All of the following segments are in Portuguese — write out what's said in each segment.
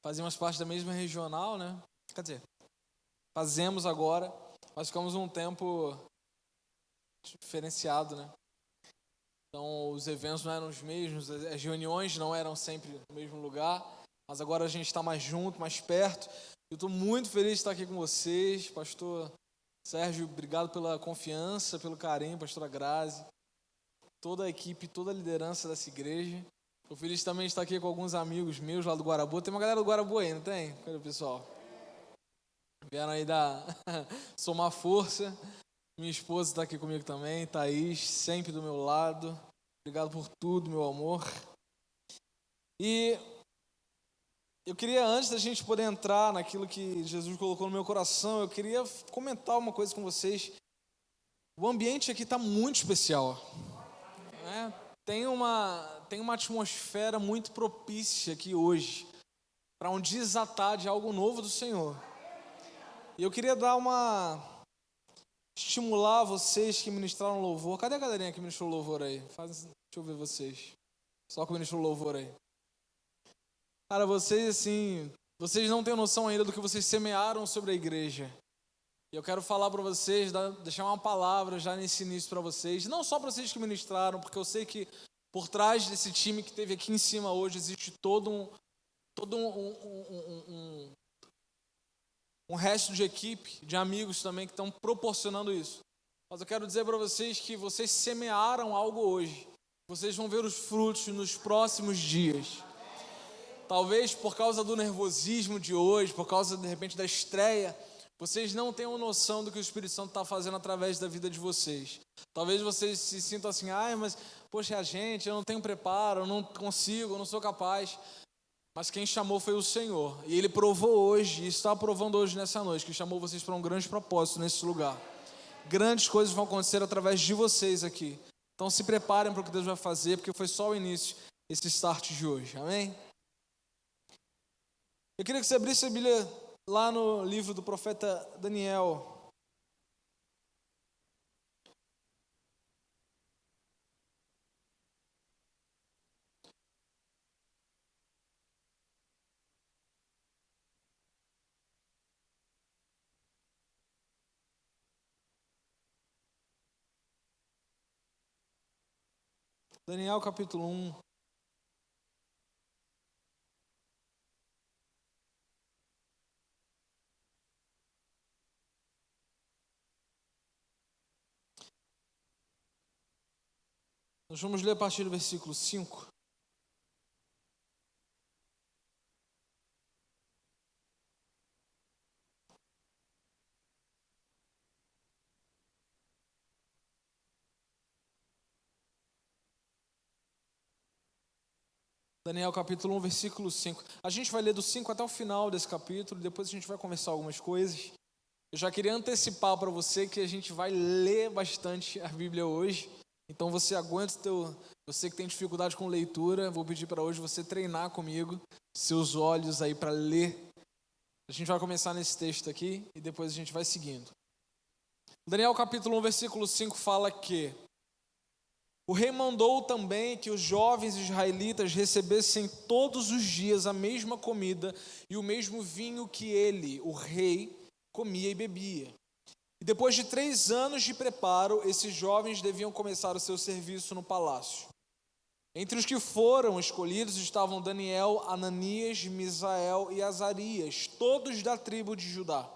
fazíamos parte da mesma regional, né? Quer dizer, fazemos agora, mas ficamos um tempo diferenciado, né? Então, os eventos não eram os mesmos, as reuniões não eram sempre no mesmo lugar, mas agora a gente está mais junto, mais perto. Eu estou muito feliz de estar aqui com vocês, pastor Sérgio, obrigado pela confiança, pelo carinho, pastora Grazi, toda a equipe, toda a liderança dessa igreja. Estou feliz também de estar aqui com alguns amigos meus lá do Guarabu. Tem uma galera do Guarabu aí, não tem? Cadê o pessoal? Vieram aí somar força. Minha esposa está aqui comigo também, Thaís, sempre do meu lado. Obrigado por tudo, meu amor. E eu queria, antes da gente poder entrar naquilo que Jesus colocou no meu coração, eu queria comentar uma coisa com vocês. O ambiente aqui está muito especial, né? Tem uma atmosfera muito propícia aqui hoje para um desatar de algo novo do Senhor. E eu queria estimular vocês que ministraram louvor. Cadê a galerinha que ministrou louvor aí? Deixa eu ver vocês. Só que ministrou louvor aí. Cara, vocês não têm noção ainda do que vocês semearam sobre a igreja. E eu quero falar para vocês, deixar uma palavra já nesse início para vocês. Não só para vocês que ministraram, porque eu sei que por trás desse time que teve aqui em cima hoje existe todo um resto de equipe, de amigos também que estão proporcionando isso. Mas eu quero dizer para vocês que vocês semearam algo hoje. Vocês vão ver os frutos nos próximos dias. Talvez por causa do nervosismo de hoje, por causa, de repente, da estreia, vocês não tenham noção do que o Espírito Santo está fazendo através da vida de vocês. Talvez vocês se sintam assim, mas, poxa, eu não tenho preparo, eu não consigo, eu não sou capaz. Mas quem chamou foi o Senhor. E Ele provou hoje, e está provando hoje nessa noite, que chamou vocês para um grande propósito nesse lugar. Grandes coisas vão acontecer através de vocês aqui. Então se preparem para o que Deus vai fazer, porque foi só o início, esse start de hoje. Amém? Eu queria que você abrisse a Bíblia lá no livro do profeta Daniel. Daniel capítulo 1. Nós vamos ler a partir do versículo 5. Daniel capítulo 1, versículo 5. A gente vai ler do 5 até o final desse capítulo, depois a gente vai começar algumas coisas. Eu já queria antecipar para você que a gente vai ler bastante a Bíblia hoje. Então você aguenta você que tem dificuldade com leitura, vou pedir para hoje você treinar comigo seus olhos aí para ler. A gente vai começar nesse texto aqui e depois a gente vai seguindo. Daniel capítulo 1, versículo 5 fala que o rei mandou também que os jovens israelitas recebessem todos os dias a mesma comida e o mesmo vinho que ele, o rei, comia e bebia. E depois de 3 anos de preparo, esses jovens deviam começar o seu serviço no palácio. Entre os que foram escolhidos estavam Daniel, Ananias, Misael e Azarias, todos da tribo de Judá.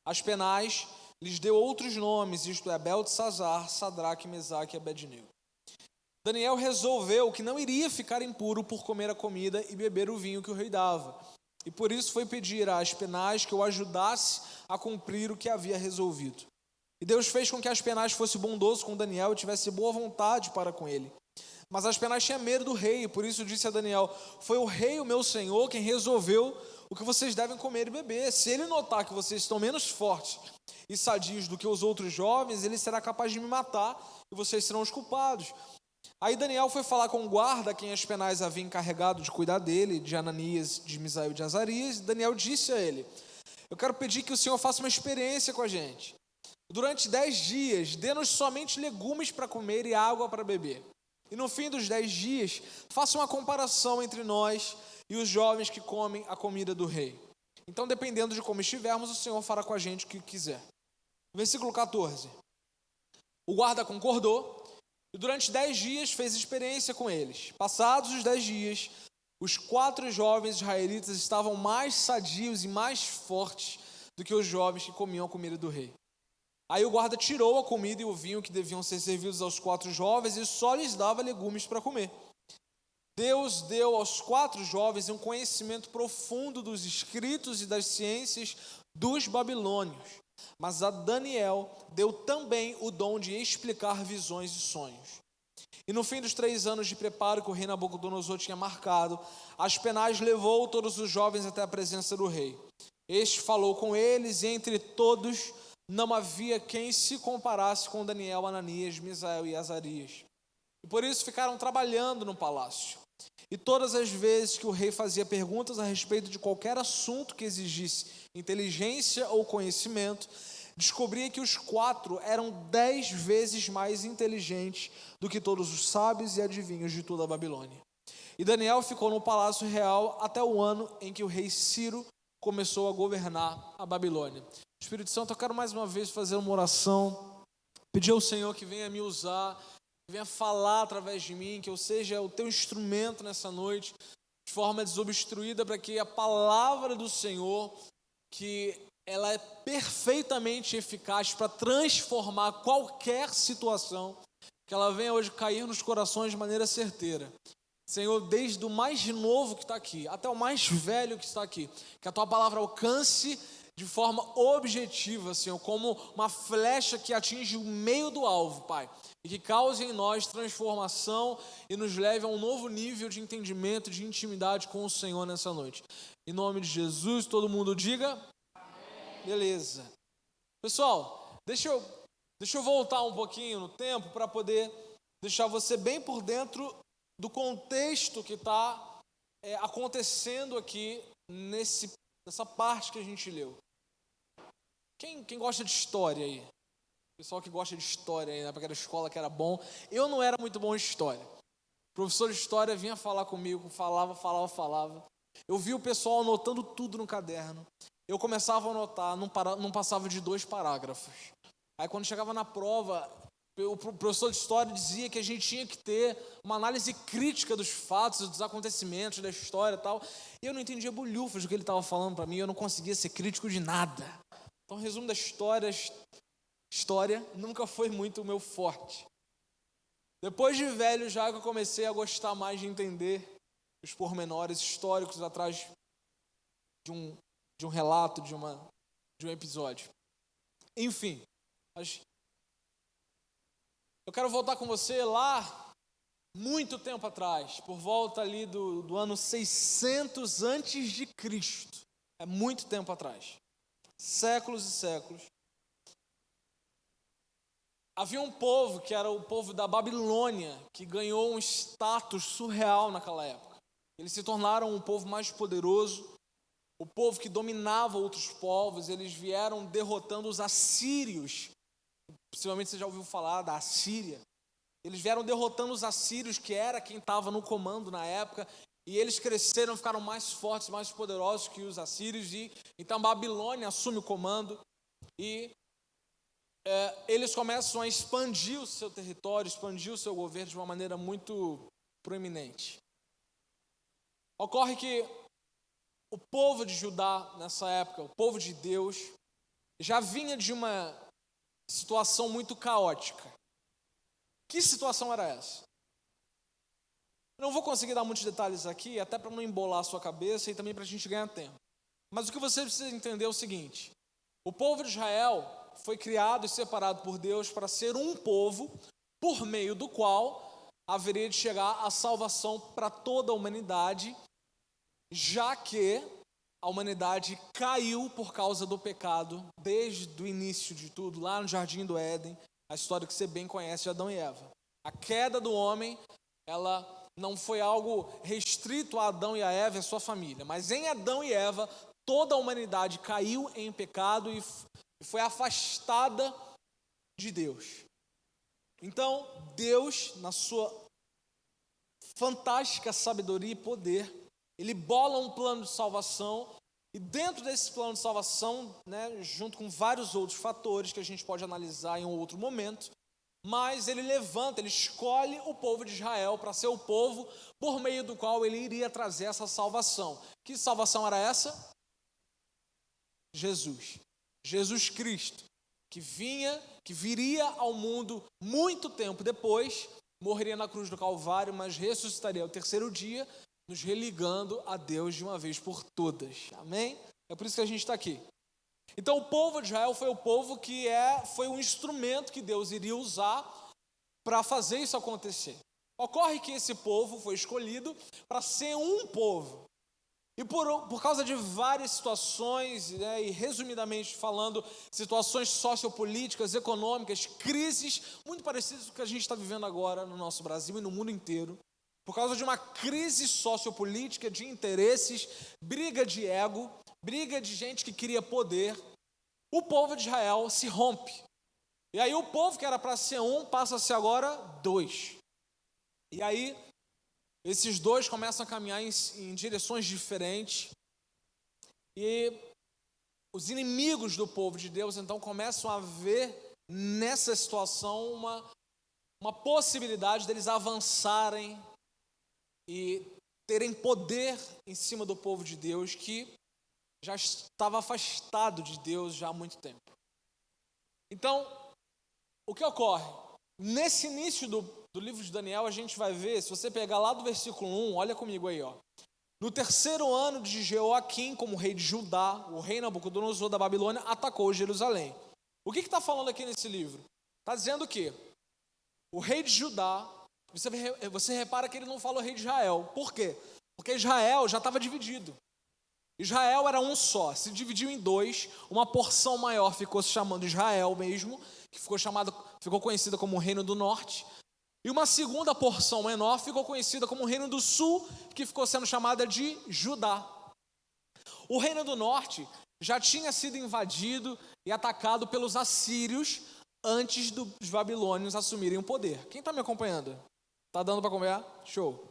Aspenaz lhes deu outros nomes, isto é, Beltesazar, Sadraque, Mesaque e Abednego. Daniel resolveu que não iria ficar impuro por comer a comida e beber o vinho que o rei dava. E por isso foi pedir a Aspenaz que o ajudasse a cumprir o que havia resolvido. E Deus fez com que Aspenaz fosse bondoso com Daniel e tivesse boa vontade para com ele. Mas Aspenaz tinha medo do rei, e por isso disse a Daniel: foi o rei, o meu senhor, quem resolveu o que vocês devem comer e beber. Se ele notar que vocês estão menos fortes e sadios do que os outros jovens, ele será capaz de me matar e vocês serão os culpados. Aí Daniel foi falar com o guarda, quem Aspenaz havia encarregado de cuidar dele, de Ananias, de Misael e de Azarias. E Daniel disse a ele: eu quero pedir que o Senhor faça uma experiência com a gente. Durante 10 dias, dê-nos somente legumes para comer e água para beber. E no fim dos 10 dias, faça uma comparação entre nós e os jovens que comem a comida do rei. Então, dependendo de como estivermos, o Senhor fará com a gente o que quiser. Versículo 14. O guarda concordou e durante 10 dias fez experiência com eles. Passados os 10 dias, os 4 jovens israelitas estavam mais sadios e mais fortes do que os jovens que comiam a comida do rei. Aí o guarda tirou a comida e o vinho que deviam ser servidos aos 4 jovens e só lhes dava legumes para comer. Deus deu aos 4 jovens um conhecimento profundo dos escritos e das ciências dos babilônios, mas a Daniel deu também o dom de explicar visões e sonhos. E no fim dos 3 anos de preparo que o rei Nabucodonosor tinha marcado, Aspenaz levou todos os jovens até a presença do rei. Este falou com eles e entre todos não havia quem se comparasse com Daniel, Ananias, Misael e Azarias. E por isso ficaram trabalhando no palácio. E todas as vezes que o rei fazia perguntas a respeito de qualquer assunto que exigisse inteligência ou conhecimento, descobria que os 4 eram 10 vezes mais inteligentes do que todos os sábios e adivinhos de toda a Babilônia. E Daniel ficou no palácio real até o ano em que o rei Ciro começou a governar a Babilônia. Espírito Santo, eu quero mais uma vez fazer uma oração, pedir ao Senhor que venha me usar, que venha falar através de mim, que eu seja o teu instrumento nessa noite, de forma desobstruída, para que a palavra do Senhor, que ela é perfeitamente eficaz para transformar qualquer situação, que ela venha hoje cair nos corações de maneira certeira. Senhor, desde o mais novo que está aqui, até o mais velho que está aqui, que a tua palavra alcance de forma objetiva, Senhor, como uma flecha que atinge o meio do alvo, Pai, e que cause em nós transformação e nos leve a um novo nível de entendimento, de intimidade com o Senhor nessa noite. Em nome de Jesus, todo mundo diga amém. Beleza. Pessoal, deixa eu voltar um pouquinho no tempo para poder deixar você bem por dentro do contexto que está acontecendo aqui nessa parte que a gente leu. Quem gosta de história aí? Pessoal que gosta de história aí, na época da escola que era bom. Eu não era muito bom em história. O professor de história vinha falar comigo, falava. Eu vi o pessoal anotando tudo no caderno. Eu começava a anotar, não passava de 2 parágrafos. Aí quando chegava na prova, o professor de história dizia que a gente tinha que ter uma análise crítica dos fatos, dos acontecimentos, da história e tal. E eu não entendia bolhufas do que ele estava falando para mim, eu não conseguia ser crítico de nada. Então, resumo da história nunca foi muito o meu forte. Depois de velho já que eu comecei a gostar mais de entender os pormenores históricos atrás de um relato, de um episódio. Enfim, eu quero voltar com você lá, muito tempo atrás, por volta ali do ano 600 antes de Cristo. É muito tempo atrás. Séculos e séculos. Havia um povo que era o povo da Babilônia, que ganhou um status surreal naquela época. Eles se tornaram um povo mais poderoso, o povo que dominava outros povos. Eles vieram derrotando os assírios. Possivelmente você já ouviu falar da Assíria. Eles vieram derrotando os assírios, que era quem estava no comando na época, e eles cresceram, ficaram mais fortes, mais poderosos que os assírios, e então a Babilônia assume o comando, e eles começam a expandir o seu território, expandir o seu governo de uma maneira muito proeminente. Ocorre que o povo de Judá, nessa época, o povo de Deus, já vinha de uma situação muito caótica. Que situação era essa? Eu não vou conseguir dar muitos detalhes aqui, até para não embolar a sua cabeça e também para a gente ganhar tempo. Mas o que você precisa entender é o seguinte: o povo de Israel foi criado e separado por Deus para ser um povo por meio do qual haveria de chegar a salvação para toda a humanidade, já que a humanidade caiu por causa do pecado desde o início de tudo, lá no Jardim do Éden, a história que você bem conhece de Adão e Eva. A queda do homem, ela não foi algo restrito a Adão e a Eva e a sua família, mas em Adão e Eva, toda a humanidade caiu em pecado e foi afastada de Deus. Então, Deus, na sua fantástica sabedoria e poder, ele bola um plano de salvação, e dentro desse plano de salvação, né, junto com vários outros fatores que a gente pode analisar em um outro momento, mas ele levanta, ele escolhe o povo de Israel para ser o povo por meio do qual ele iria trazer essa salvação. Que salvação era essa? Jesus Cristo, que viria ao mundo muito tempo depois, morreria na cruz do Calvário, mas ressuscitaria ao terceiro dia, nos religando a Deus de uma vez por todas. Amém? É por isso que a gente está aqui. Então o povo de Israel foi o povo que foi um instrumento que Deus iria usar para fazer isso acontecer. Ocorre que esse povo foi escolhido para ser um povo. E por causa de várias situações, né, e resumidamente falando, situações sociopolíticas, econômicas, crises muito parecidas com o que a gente está vivendo agora no nosso Brasil e no mundo inteiro, por causa de uma crise sociopolítica, de interesses, briga de ego, briga de gente que queria poder, o povo de Israel se rompe. E aí o povo que era para ser um, passa a ser agora dois. E aí esses dois começam a caminhar em direções diferentes. E os inimigos do povo de Deus, então, começam a ver nessa situação uma possibilidade deles avançarem e terem poder em cima do povo de Deus, que já estava afastado de Deus já há muito tempo. Então, o que ocorre? Nesse início do livro de Daniel, a gente vai ver, se você pegar lá do versículo 1, olha comigo aí, ó. No terceiro ano de Jeoaquim, como rei de Judá, o rei Nabucodonosor da Babilônia atacou Jerusalém. O que está falando aqui nesse livro? Está dizendo que o rei de Judá, você repara que ele não fala o rei de Israel. Por quê? Porque Israel já estava dividido. Israel era um só, se dividiu em dois, uma porção maior ficou se chamando Israel mesmo, que ficou conhecida como o Reino do Norte, e uma segunda porção menor ficou conhecida como o Reino do Sul, que ficou sendo chamada de Judá. O Reino do Norte já tinha sido invadido e atacado pelos assírios antes dos babilônios assumirem o poder. Quem está me acompanhando? Está dando para acompanhar? Show!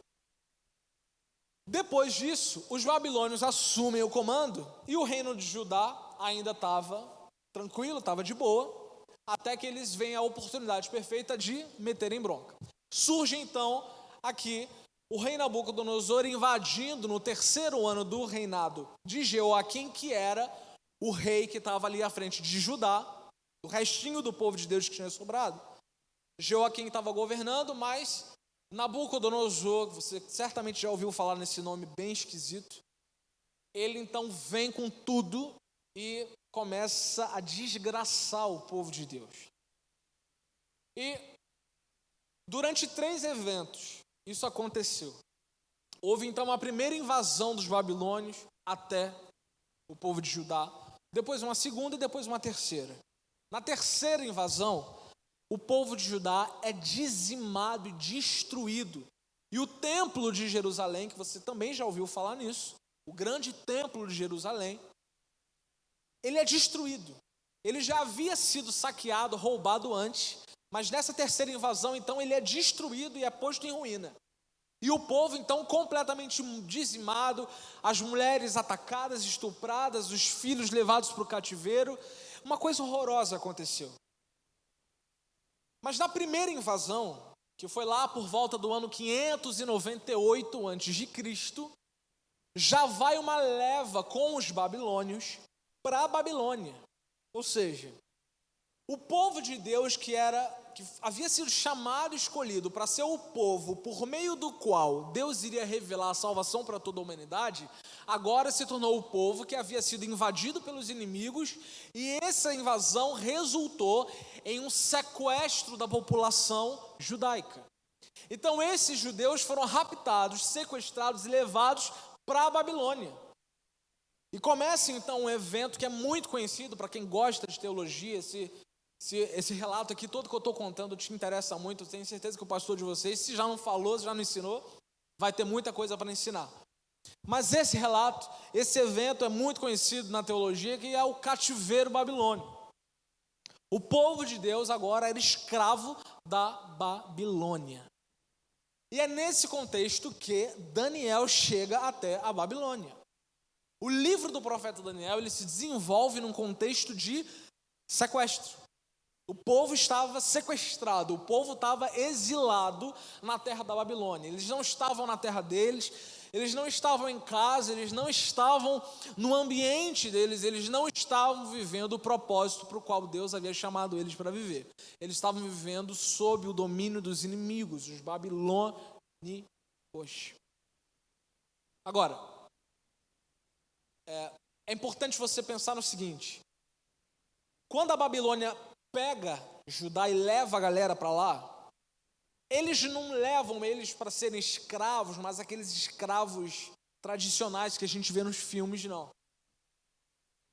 Depois disso, os babilônios assumem o comando e o reino de Judá ainda estava tranquilo, estava de boa, até que eles veem a oportunidade perfeita de meterem bronca. Surge então aqui o rei Nabucodonosor invadindo no terceiro ano do reinado de Jeoaquim, que era o rei que estava ali à frente de Judá, o restinho do povo de Deus que tinha sobrado. Jeoaquim estava governando, mas Nabucodonosor, você certamente já ouviu falar nesse nome bem esquisito, ele então vem com tudo e começa a desgraçar o povo de Deus. E durante 3 eventos isso aconteceu. Houve então a primeira invasão dos babilônios até o povo de Judá, depois uma segunda e depois uma terceira. Na terceira invasão, o povo de Judá é dizimado e destruído. E o templo de Jerusalém, que você também já ouviu falar nisso, o grande templo de Jerusalém, ele é destruído. Ele já havia sido saqueado, roubado antes, mas nessa terceira invasão, então, ele é destruído e é posto em ruína. E o povo, então, completamente dizimado, as mulheres atacadas, estupradas, os filhos levados para o cativeiro. Uma coisa horrorosa aconteceu. Mas na primeira invasão, que foi lá por volta do ano 598 a.C., já vai uma leva com os babilônios para a Babilônia. Ou seja, o povo de Deus que havia sido chamado e escolhido para ser o povo por meio do qual Deus iria revelar a salvação para toda a humanidade, agora se tornou o povo que havia sido invadido pelos inimigos, e essa invasão resultou em um sequestro da população judaica. Então esses judeus foram raptados, sequestrados e levados para a Babilônia. E começa então um evento que é muito conhecido para quem gosta de teologia. Se esse relato aqui todo que eu estou contando te interessa muito, eu tenho certeza que o pastor de vocês, se já não falou, se já não ensinou, vai ter muita coisa para ensinar. Mas esse relato, esse evento é muito conhecido na teologia, que é o cativeiro babilônico. O povo de Deus agora era escravo da Babilônia. E é nesse contexto que Daniel chega até a Babilônia. O livro do profeta Daniel, ele se desenvolve num contexto de sequestro. O povo estava sequestrado, o povo estava exilado na terra da Babilônia. Eles não estavam na terra deles, eles não estavam em casa, eles não estavam no ambiente deles, eles não estavam vivendo o propósito para o qual Deus havia chamado eles para viver. Eles estavam vivendo sob o domínio dos inimigos, os babilônicos. Agora, é importante você pensar no seguinte: quando a Babilônia pega Judá e leva a galera para lá, eles não levam eles para serem escravos, mas aqueles escravos tradicionais que a gente vê nos filmes, não.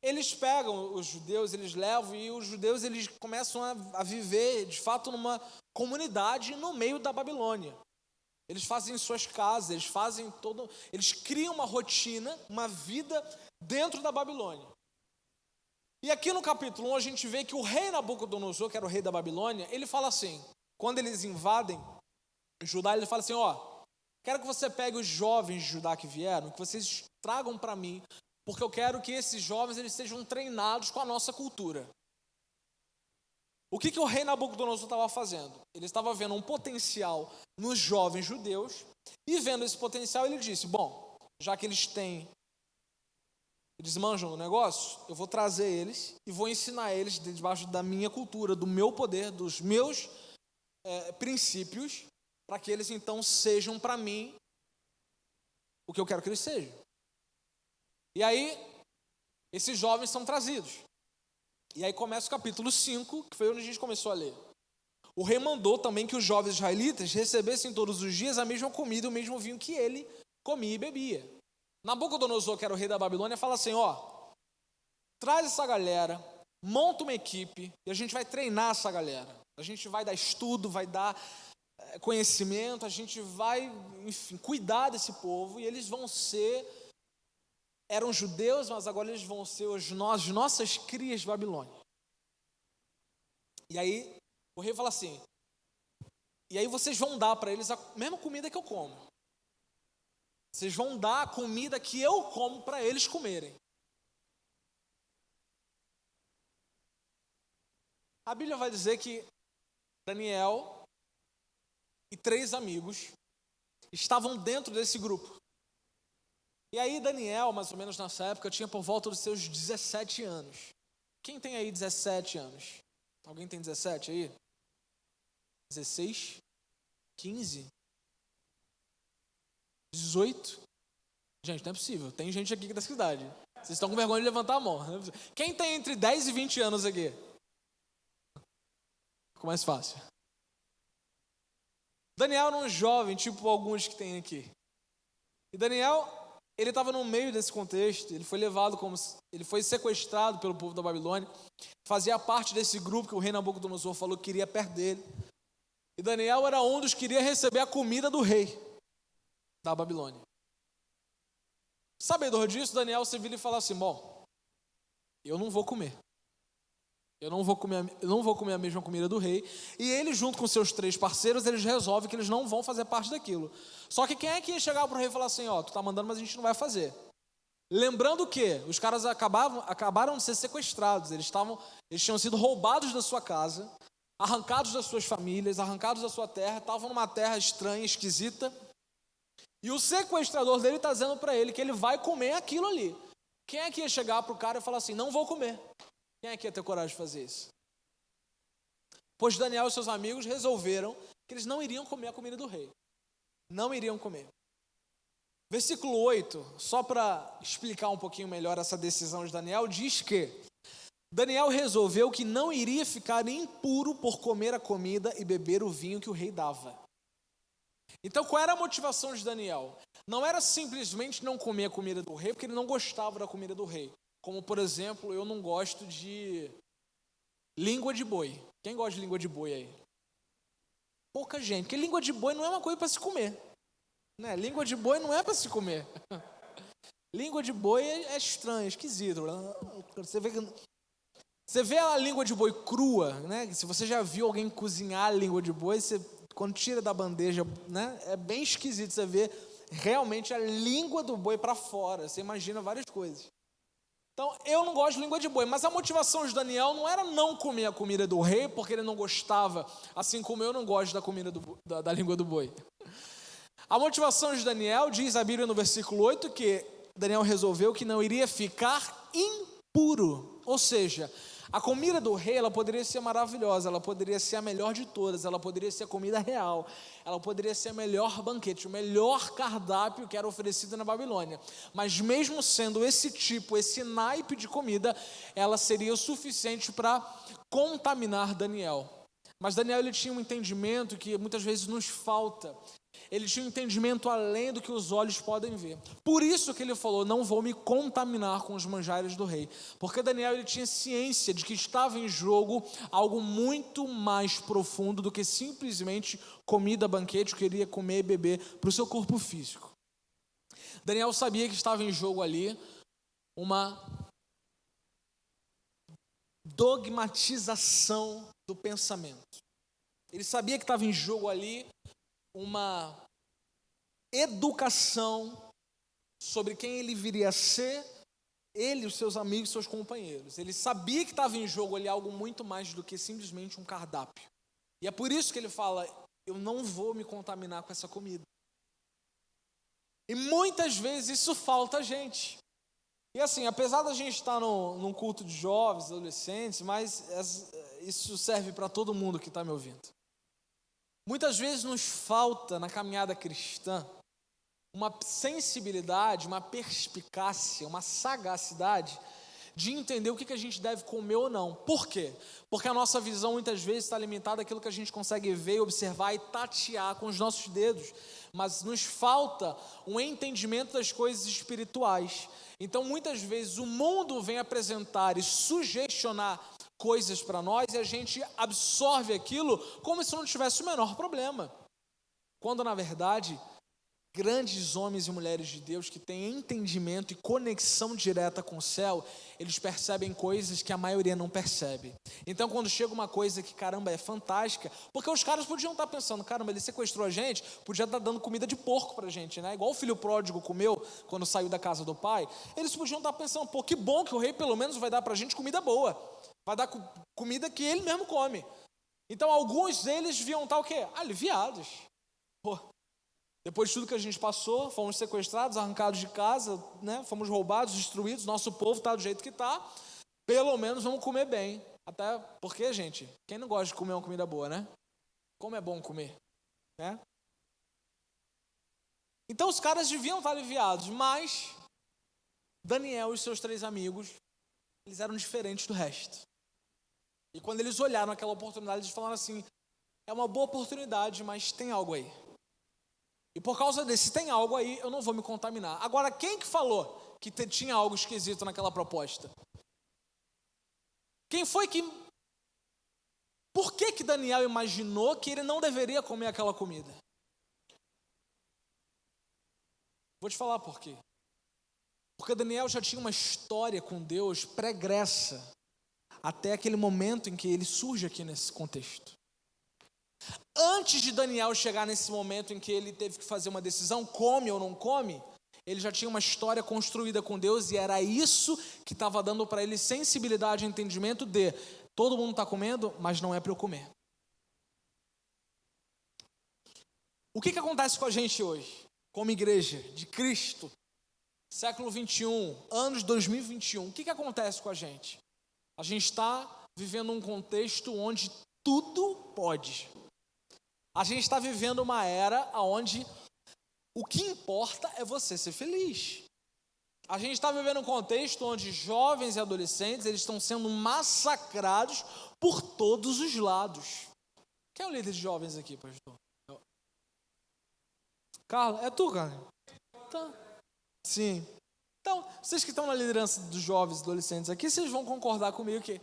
Eles pegam os judeus, eles levam, e os judeus eles começam a viver, de fato, numa comunidade no meio da Babilônia. Eles fazem suas casas, eles criam uma rotina, uma vida dentro da Babilônia. E aqui no capítulo 1 a gente vê que o rei Nabucodonosor, que era o rei da Babilônia, ele fala assim, quando eles invadem Judá, ele fala assim, quero que você pegue os jovens de Judá que vieram, que vocês tragam para mim, porque eu quero que esses jovens eles sejam treinados com a nossa cultura. O que o rei Nabucodonosor estava fazendo? Ele estava vendo um potencial nos jovens judeus, e vendo esse potencial ele disse, bom, já que eles manjam o negócio, eu vou trazer eles e vou ensinar eles debaixo da minha cultura, do meu poder, dos meus princípios, para que eles então sejam para mim o que eu quero que eles sejam. E aí, esses jovens são trazidos. E aí começa o capítulo 5, que foi onde a gente começou a ler. O rei mandou também que os jovens israelitas recebessem todos os dias a mesma comida e o mesmo vinho que ele comia e bebia. Nabucodonosor, que era o rei da Babilônia, fala assim, traz essa galera, monta uma equipe e a gente vai treinar essa galera. A gente vai dar estudo, vai dar conhecimento, a gente vai, enfim, cuidar desse povo e eles vão eram judeus, mas agora eles vão ser as nossas crias babilônicas. E aí o rei fala assim, e aí vocês vão dar para eles a mesma comida que eu como. Vocês vão dar a comida que eu como para eles comerem. A Bíblia vai dizer que Daniel e 3 amigos estavam dentro desse grupo. E aí Daniel, mais ou menos nessa época, tinha por volta dos seus 17 anos. Quem tem aí 17 anos? Alguém tem 17 aí? 16? 15? 18? Gente, não é possível. Tem gente aqui da cidade. Vocês estão com vergonha de levantar a mão. Quem tem entre 10 e 20 anos aqui? Ficou mais fácil. Daniel era um jovem, tipo alguns que tem aqui. E Daniel, ele estava no meio desse contexto. Ele foi sequestrado pelo povo da Babilônia. Fazia parte desse grupo que o rei Nabucodonosor falou que queria perto dele. E Daniel era um dos que queria receber a comida do rei da Babilônia. Sabedor disso, Daniel se vira e fala assim, bom, eu não vou comer. Eu não vou comer a mesma comida do rei. E ele, junto com seus 3 parceiros, eles resolvem que eles não vão fazer parte daquilo. Só que quem é que ia chegar para o rei e falar assim, tu tá mandando, mas a gente não vai fazer. Lembrando que os caras acabaram de ser sequestrados. Eles tinham sido roubados da sua casa, arrancados das suas famílias, arrancados da sua terra, estavam numa terra estranha, esquisita. E o sequestrador dele está dizendo para ele que ele vai comer aquilo ali. Quem é que ia chegar para o cara e falar assim, não vou comer? Quem é que ia ter coragem de fazer isso? Pois Daniel e seus amigos resolveram que eles não iriam comer a comida do rei. Não iriam comer. Versículo 8, só para explicar um pouquinho melhor essa decisão de Daniel, diz que Daniel resolveu que não iria ficar impuro por comer a comida e beber o vinho que o rei dava. Então, qual era a motivação de Daniel? Não era simplesmente não comer a comida do rei, porque ele não gostava da comida do rei. Como, por exemplo, eu não gosto de língua de boi. Quem gosta de língua de boi aí? Pouca gente, porque língua de boi não é uma coisa para se comer. Né? Língua de boi não é para se comer. Língua de boi é estranho, é esquisito. Você vê a língua de boi crua, né? Se você já viu alguém cozinhar a língua de boi, quando tira da bandeja, né, é bem esquisito você ver realmente a língua do boi para fora. Você imagina várias coisas. Então, eu não gosto de língua de boi, mas a motivação de Daniel não era não comer a comida do rei, porque ele não gostava, assim como eu não gosto da comida da língua do boi. A motivação de Daniel, diz a Bíblia no versículo 8, que Daniel resolveu que não iria ficar impuro. Ou seja, a comida do rei, ela poderia ser maravilhosa, ela poderia ser a melhor de todas, ela poderia ser a comida real, ela poderia ser o melhor banquete, o melhor cardápio que era oferecido na Babilônia. Mas mesmo sendo esse tipo, esse naipe de comida, ela seria o suficiente para contaminar Daniel. Mas Daniel, ele tinha um entendimento que muitas vezes nos falta. Ele tinha um entendimento além do que os olhos podem ver. Por isso que ele falou, não vou me contaminar com os manjares do rei. Porque Daniel, ele tinha ciência de que estava em jogo algo muito mais profundo do que simplesmente comida, banquete, queria comer e beber para o seu corpo físico. Daniel sabia que estava em jogo ali uma dogmatização do pensamento. Ele sabia que estava em jogo ali uma educação sobre quem ele viria a ser, ele, os seus amigos, seus companheiros. Ele sabia que estava em jogo ali algo muito mais do que simplesmente um cardápio. E é por isso que ele fala, eu não vou me contaminar com essa comida. E muitas vezes isso falta a gente. E assim, apesar da gente estar num culto de jovens, adolescentes, mas isso serve para todo mundo que está me ouvindo. Muitas vezes nos falta na caminhada cristã uma sensibilidade, uma perspicácia, uma sagacidade de entender o que a gente deve comer ou não. Por quê? Porque a nossa visão muitas vezes está limitada àquilo que a gente consegue ver, observar e tatear com os nossos dedos. Mas nos falta um entendimento das coisas espirituais. Então muitas vezes o mundo vem apresentar e sugestionar coisas para nós e a gente absorve aquilo como se não tivesse o menor problema. Quando na verdade, grandes homens e mulheres de Deus que têm entendimento e conexão direta com o céu, eles percebem coisas que a maioria não percebe. Então quando chega uma coisa que caramba é fantástica, porque os caras podiam estar pensando, caramba, ele sequestrou a gente, podia estar dando comida de porco pra gente, né? Igual o filho pródigo comeu quando saiu da casa do pai. Eles podiam estar pensando, pô, que bom que o rei pelo menos vai dar pra gente comida boa, vai dar comida que ele mesmo come. Então alguns deles deviam estar o quê? Aliviados. Pô, depois de tudo que a gente passou, fomos sequestrados, arrancados de casa, né? Fomos roubados, destruídos, nosso povo está do jeito que está, pelo menos vamos comer bem. Até porque, gente, quem não gosta de comer uma comida boa, né? Como é bom comer, né? Então os caras deviam estar aliviados, mas Daniel e seus 3 amigos, eles eram diferentes do resto. E quando eles olharam aquela oportunidade, eles falaram assim, é uma boa oportunidade, mas tem algo aí. E por causa desse tem algo aí, eu não vou me contaminar. Agora, quem que falou que tinha algo esquisito naquela proposta? Quem foi que... Por que Daniel imaginou que ele não deveria comer aquela comida? Vou te falar por quê. Porque Daniel já tinha uma história com Deus pregressa, até aquele momento em que ele surge aqui nesse contexto. Antes de Daniel chegar nesse momento em que ele teve que fazer uma decisão, come ou não come, ele já tinha uma história construída com Deus e era isso que estava dando para ele sensibilidade e entendimento de todo mundo está comendo, mas não é para eu comer. O que acontece com a gente hoje, como igreja de Cristo, século 21, anos 2021, o que acontece com a gente? A gente está vivendo um contexto onde tudo pode. A gente está vivendo uma era onde o que importa é você ser feliz. A gente está vivendo um contexto onde jovens e adolescentes eles estão sendo massacrados por todos os lados. Quem é o líder de jovens aqui, pastor? Carlos, é tu, Carlos? Tá. Sim. Então, vocês que estão na liderança dos jovens e adolescentes aqui, vocês vão concordar comigo que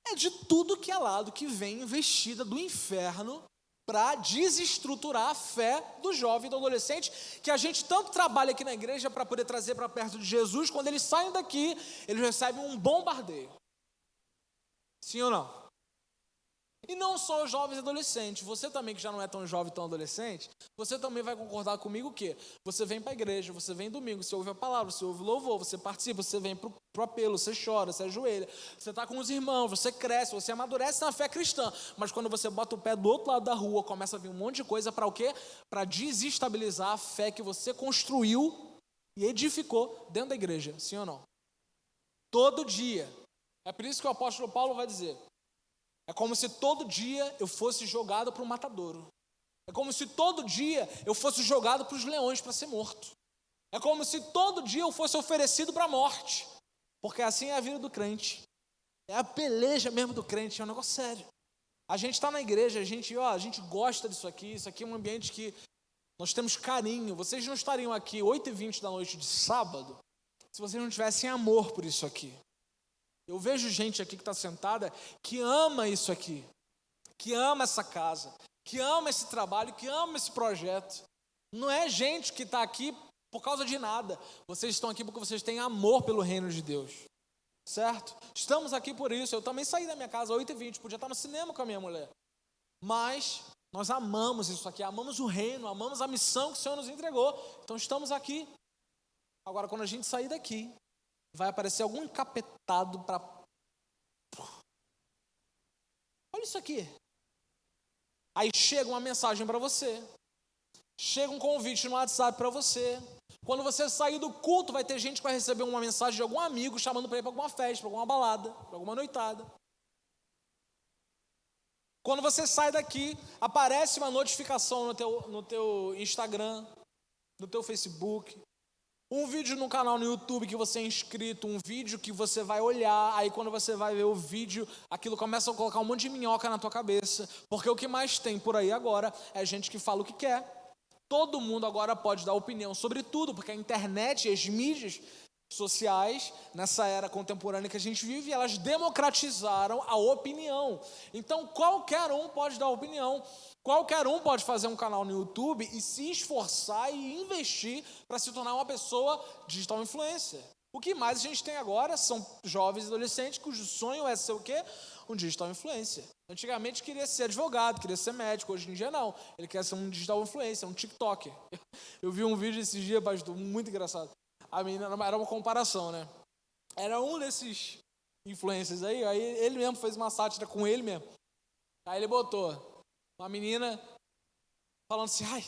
é de tudo que é lado que vem investida do inferno para desestruturar a fé do jovem e do adolescente, que a gente tanto trabalha aqui na igreja para poder trazer para perto de Jesus. Quando eles saem daqui, eles recebem um bombardeio. Sim ou não? E não só os jovens e adolescentes, você também que já não é tão jovem, tão adolescente, você também vai concordar comigo que você vem para a igreja, você vem domingo, você ouve a palavra, você ouve o louvor, você participa, você vem para o apelo, você chora, você ajoelha, você está com os irmãos, você cresce, você amadurece na fé cristã, mas quando você bota o pé do outro lado da rua, começa a vir um monte de coisa para o quê? Para desestabilizar a fé que você construiu e edificou dentro da igreja, sim ou não? Todo dia. É por isso que o apóstolo Paulo vai dizer, é como se todo dia eu fosse jogado para o matadouro. É como se todo dia eu fosse jogado para os leões para ser morto. É como se todo dia eu fosse oferecido para a morte. Porque assim é a vida do crente. É a peleja mesmo do crente, é um negócio sério. A gente está na igreja, a gente gosta disso aqui. Isso aqui é um ambiente que nós temos carinho. Vocês não estariam aqui 8h20 da noite de sábado se vocês não tivessem amor por isso aqui. Eu vejo gente aqui que está sentada que ama isso aqui, que ama essa casa, que ama esse trabalho, que ama esse projeto. Não é gente que está aqui por causa de nada. Vocês estão aqui porque vocês têm amor pelo reino de Deus, certo? Estamos aqui por isso. Eu também saí da minha casa às 8h20, podia estar no cinema com a minha mulher. Mas nós amamos isso aqui, amamos o reino, amamos a missão que o Senhor nos entregou. Então estamos aqui. Agora, quando a gente sair daqui, vai aparecer algum encapetado para... Olha isso aqui. Aí chega uma mensagem para você. Chega um convite no WhatsApp para você. Quando você sair do culto, vai ter gente que vai receber uma mensagem de algum amigo chamando para ir para alguma festa, para alguma balada, para alguma noitada. Quando você sai daqui, aparece uma notificação no teu Instagram, no teu Facebook, um vídeo no canal no YouTube que você é inscrito, um vídeo que você vai olhar, aí quando você vai ver o vídeo, aquilo começa a colocar um monte de minhoca na tua cabeça, porque o que mais tem por aí agora é gente que fala o que quer. Todo mundo agora pode dar opinião sobre tudo, porque a internet e as mídias sociais, nessa era contemporânea que a gente vive, elas democratizaram a opinião. Então qualquer um pode dar opinião. Qualquer um pode fazer um canal no YouTube e se esforçar e investir para se tornar uma pessoa digital influencer. O que mais a gente tem agora são jovens e adolescentes cujo sonho é ser o quê? Um digital influencer. Antigamente queria ser advogado, queria ser médico, hoje em dia não. Ele quer ser um digital influencer, um TikToker. Eu vi um vídeo esses dias, pastor, muito engraçado. A menina, era uma comparação, né? Era um desses influencers aí ele mesmo fez uma sátira com ele mesmo. Aí ele botou uma menina falando assim, ai,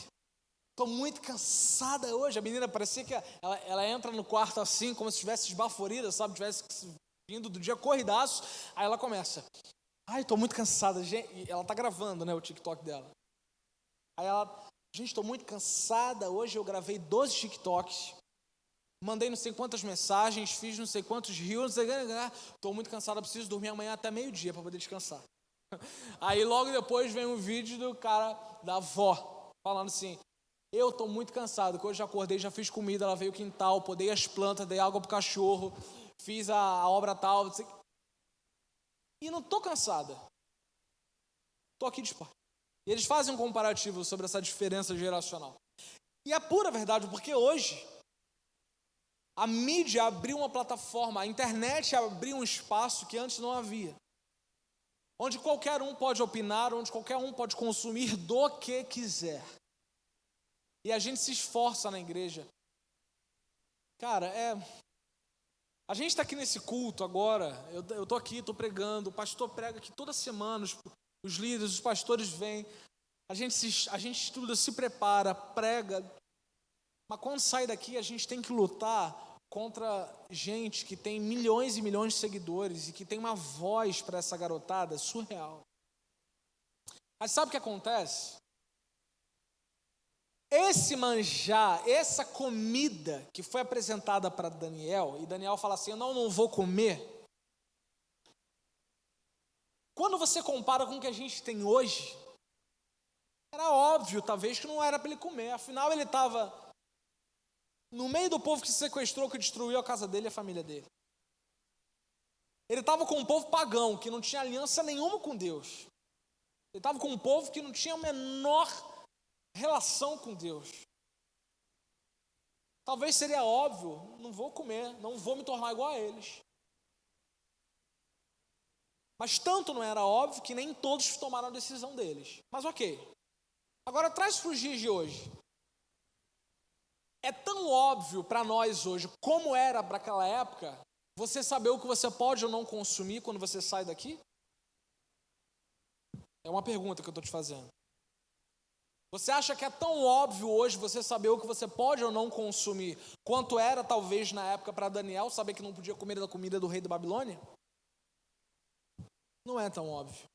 tô muito cansada hoje. A menina parecia que ela entra no quarto assim, como se estivesse esbaforida, sabe? Tivesse vindo do dia corridaço. Aí ela começa, ai, tô muito cansada. E ela tá gravando, né, o TikTok dela. Aí ela, gente, tô muito cansada. Hoje eu gravei 12 TikToks. Mandei não sei quantas mensagens, fiz não sei quantos reels, estou muito cansado, preciso dormir amanhã até meio-dia para poder descansar. Aí logo depois vem um vídeo do cara, da avó, falando assim, eu estou muito cansado, que hoje já acordei, já fiz comida, lavei o quintal, podei as plantas, dei água pro cachorro, fiz a obra tal, e não estou cansada. Estou aqui disposto. E eles fazem um comparativo sobre essa diferença geracional. E é pura verdade, porque hoje a mídia abriu uma plataforma, a internet abriu um espaço que antes não havia. Onde qualquer um pode opinar, onde qualquer um pode consumir do que quiser. E a gente se esforça na igreja. Cara, a gente está aqui nesse culto agora, eu estou aqui, estou pregando, o pastor prega aqui toda semana, os líderes, os pastores vêm, a gente estuda, se prepara, prega, mas quando sai daqui a gente tem que lutar contra gente que tem milhões e milhões de seguidores e que tem uma voz para essa garotada surreal. Mas sabe o que acontece? Esse manjar, essa comida que foi apresentada para Daniel, e Daniel fala assim, eu não vou comer. Quando você compara com o que a gente tem hoje, era óbvio, talvez, que não era para ele comer. Afinal, ele estava no meio do povo que sequestrou, que destruiu a casa dele e a família dele. Ele estava com um povo pagão, que não tinha aliança nenhuma com Deus. Ele estava com um povo que não tinha a menor relação com Deus. Talvez seria óbvio, não vou comer, não vou me tornar igual a eles. Mas tanto não era óbvio que nem todos tomaram a decisão deles. Mas ok. Agora traz para os dias de hoje. É tão óbvio para nós hoje, como era para aquela época, você saber o que você pode ou não consumir quando você sai daqui? É uma pergunta que eu estou te fazendo. Você acha que é tão óbvio hoje você saber o que você pode ou não consumir, quanto era talvez na época para Daniel saber que não podia comer da comida do rei da Babilônia? Não é tão óbvio.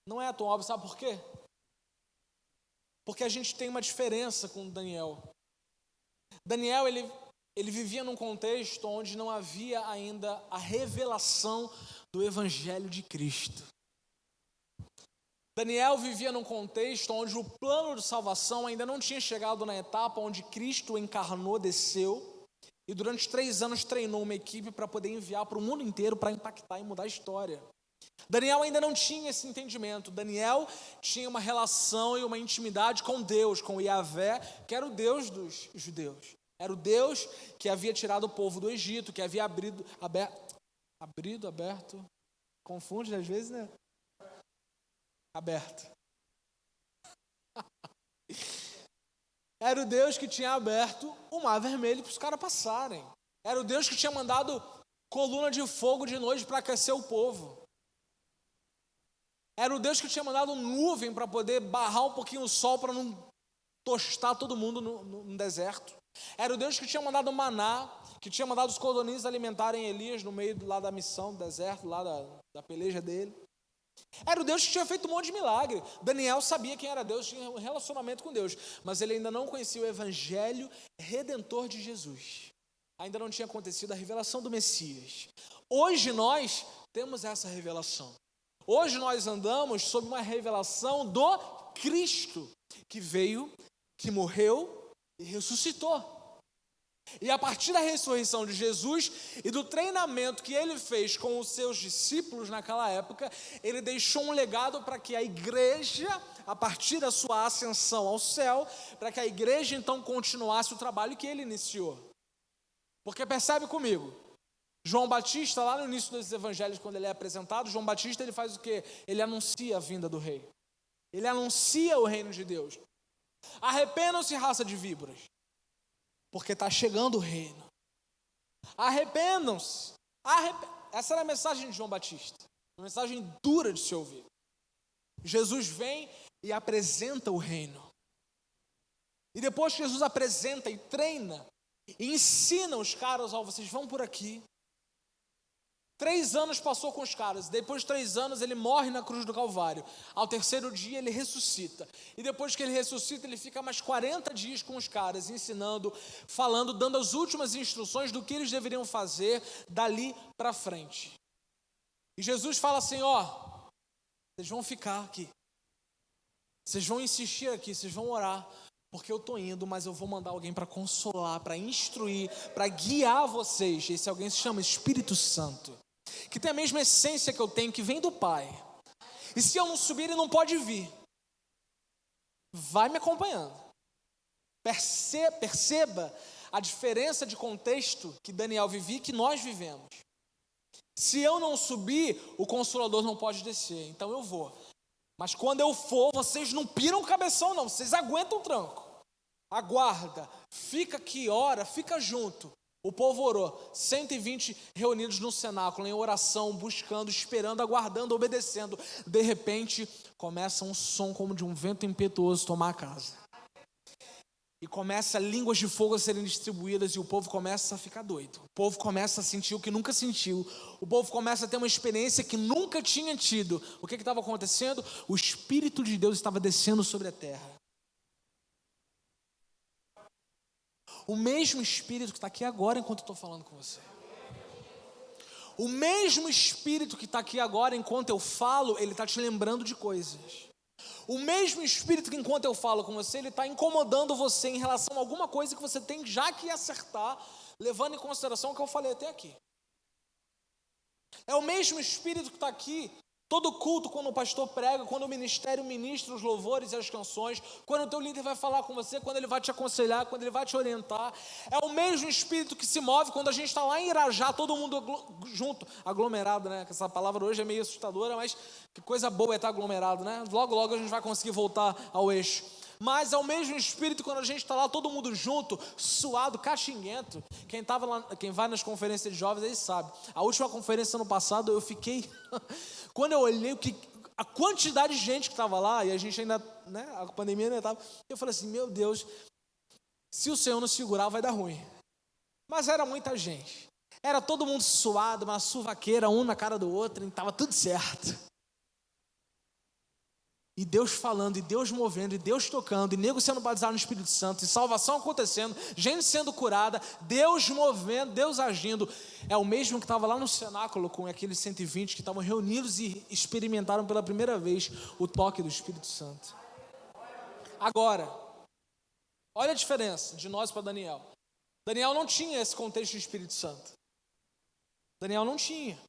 Não é tão óbvio, sabe por quê? Porque a gente tem uma diferença com Daniel. Daniel, ele vivia num contexto onde não havia ainda a revelação do Evangelho de Cristo. Daniel vivia num contexto onde o plano de salvação ainda não tinha chegado na etapa onde Cristo encarnou, desceu, e durante 3 anos treinou uma equipe para poder enviar para o mundo inteiro para impactar e mudar a história. Daniel ainda não tinha esse entendimento. Daniel tinha uma relação e uma intimidade com Deus, com Yahvé, que era o Deus dos judeus. Era o Deus que havia tirado o povo do Egito, que havia aberto, confunde às vezes, né? Aberto. Era o Deus que tinha aberto o mar vermelho para os caras passarem. Era o Deus que tinha mandado coluna de fogo de noite para aquecer o povo. Era o Deus que tinha mandado nuvem para poder barrar um pouquinho o sol para não tostar todo mundo no deserto. Era o Deus que tinha mandado maná, que tinha mandado os cordonizes alimentarem Elias no meio lá da missão do deserto, lá da peleja dele. Era o Deus que tinha feito um monte de milagre. Daniel sabia quem era Deus, tinha um relacionamento com Deus, mas ele ainda não conhecia o evangelho redentor de Jesus. Ainda não tinha acontecido a revelação do Messias. Hoje nós temos essa revelação. Hoje nós andamos sob uma revelação do Cristo, que veio, que morreu e ressuscitou. E a partir da ressurreição de Jesus e do treinamento que ele fez com os seus discípulos naquela época, ele deixou um legado para que a igreja, a partir da sua ascensão ao céu, para que a igreja então continuasse o trabalho que ele iniciou. Porque percebe comigo, João Batista, lá no início dos evangelhos, quando ele é apresentado, João Batista ele faz o quê? Ele anuncia a vinda do rei. Ele anuncia o reino de Deus. Arrependam-se, raça de víboras, porque está chegando o reino. Arrependam-se. Essa era a mensagem de João Batista. Uma mensagem dura de se ouvir. Jesus vem e apresenta o reino. E depois que Jesus apresenta e treina, e ensina os caras, vocês vão por aqui. 3 anos passou com os caras. Depois de 3 anos ele morre na cruz do Calvário. Ao 3º dia ele ressuscita. E depois que ele ressuscita, ele fica mais 40 dias com os caras, ensinando, falando, dando as últimas instruções do que eles deveriam fazer dali para frente. E Jesus fala assim, vocês vão ficar aqui. Vocês vão insistir aqui, vocês vão orar. Porque eu estou indo, mas eu vou mandar alguém para consolar, para instruir, para guiar vocês. Esse alguém se chama Espírito Santo, que tem a mesma essência que eu tenho, que vem do Pai. E se eu não subir, ele não pode vir. Vai me acompanhando. Perceba a diferença de contexto que Daniel vivia e que nós vivemos. Se eu não subir, o Consolador não pode descer, então eu vou. Mas quando eu for, vocês não piram o cabeção não, vocês aguentam o tranco. Aguarda, fica aqui, ora, fica junto. O povo orou, 120 reunidos no cenáculo, em oração, buscando, esperando, aguardando, obedecendo. De repente, começa um som como de um vento impetuoso tomar a casa. E começa línguas de fogo a serem distribuídas e o povo começa a ficar doido. O povo começa a sentir o que nunca sentiu. O povo começa a ter uma experiência que nunca tinha tido. O que estava acontecendo? O Espírito de Deus estava descendo sobre a terra. O mesmo Espírito que está aqui agora enquanto eu estou falando com você. O mesmo Espírito que está aqui agora enquanto eu falo, ele está te lembrando de coisas. O mesmo Espírito que enquanto eu falo com você, ele está incomodando você em relação a alguma coisa que você tem já que acertar, levando em consideração o que eu falei até aqui. É o mesmo Espírito que está aqui Todo culto, quando o pastor prega, quando o ministério ministra os louvores e as canções, quando o teu líder vai falar com você, quando ele vai te aconselhar, quando ele vai te orientar, é o mesmo espírito que se move quando a gente está lá em Irajá, todo mundo junto, aglomerado, né? Essa palavra hoje é meio assustadora, mas que coisa boa é estar aglomerado, né? Logo, logo a gente vai conseguir voltar ao eixo. Mas é o mesmo espírito quando a gente está lá todo mundo junto, suado, caxinguento. Quem vai nas conferências de jovens aí sabe. A última conferência ano passado eu fiquei quando eu olhei a quantidade de gente que estava lá, e a gente ainda, né, a pandemia ainda estava, eu falei assim, meu Deus, se o Senhor não segurar vai dar ruim. Mas era muita gente, era todo mundo suado, uma suvaqueira, um na cara do outro, e estava tudo certo. E Deus falando, e Deus movendo, e Deus tocando, e nego sendo batizado no Espírito Santo, e salvação acontecendo, gente sendo curada, Deus movendo, Deus agindo. É o mesmo que estava lá no cenáculo com aqueles 120 que estavam reunidos e experimentaram pela primeira vez o toque do Espírito Santo. Agora, olha a diferença de nós para Daniel. Daniel não tinha esse contexto do Espírito Santo. Daniel não tinha.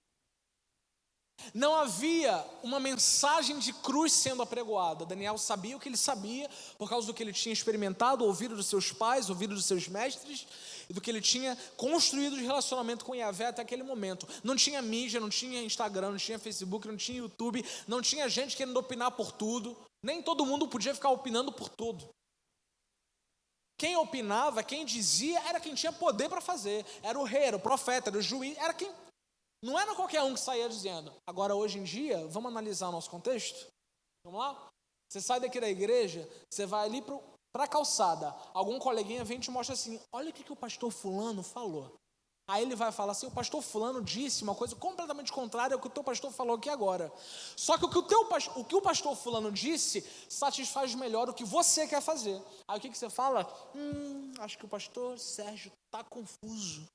Não havia uma mensagem de cruz sendo apregoada. Daniel sabia o que ele sabia, por causa do que ele tinha experimentado, ouvido dos seus pais, ouvido dos seus mestres, e do que ele tinha construído de relacionamento com Yahvé até aquele momento. Não tinha mídia, não tinha Instagram, não tinha Facebook, não tinha YouTube, não tinha gente querendo opinar por tudo. Nem todo mundo podia ficar opinando por tudo. Quem opinava, quem dizia, era quem tinha poder para fazer. Era o rei, era o profeta, era o juiz, era quem... Não era qualquer um que saía dizendo. Agora, hoje em dia, vamos analisar o nosso contexto? Vamos lá? Você sai daqui da igreja, você vai ali para a calçada, algum coleguinha vem e te mostra assim, olha o que o pastor fulano falou. Aí ele vai falar assim, o pastor fulano disse uma coisa completamente contrária ao que o teu pastor falou aqui agora. Só que o que o pastor fulano disse satisfaz melhor o que você quer fazer. Aí o que você fala? Acho que o pastor Sérgio está confuso.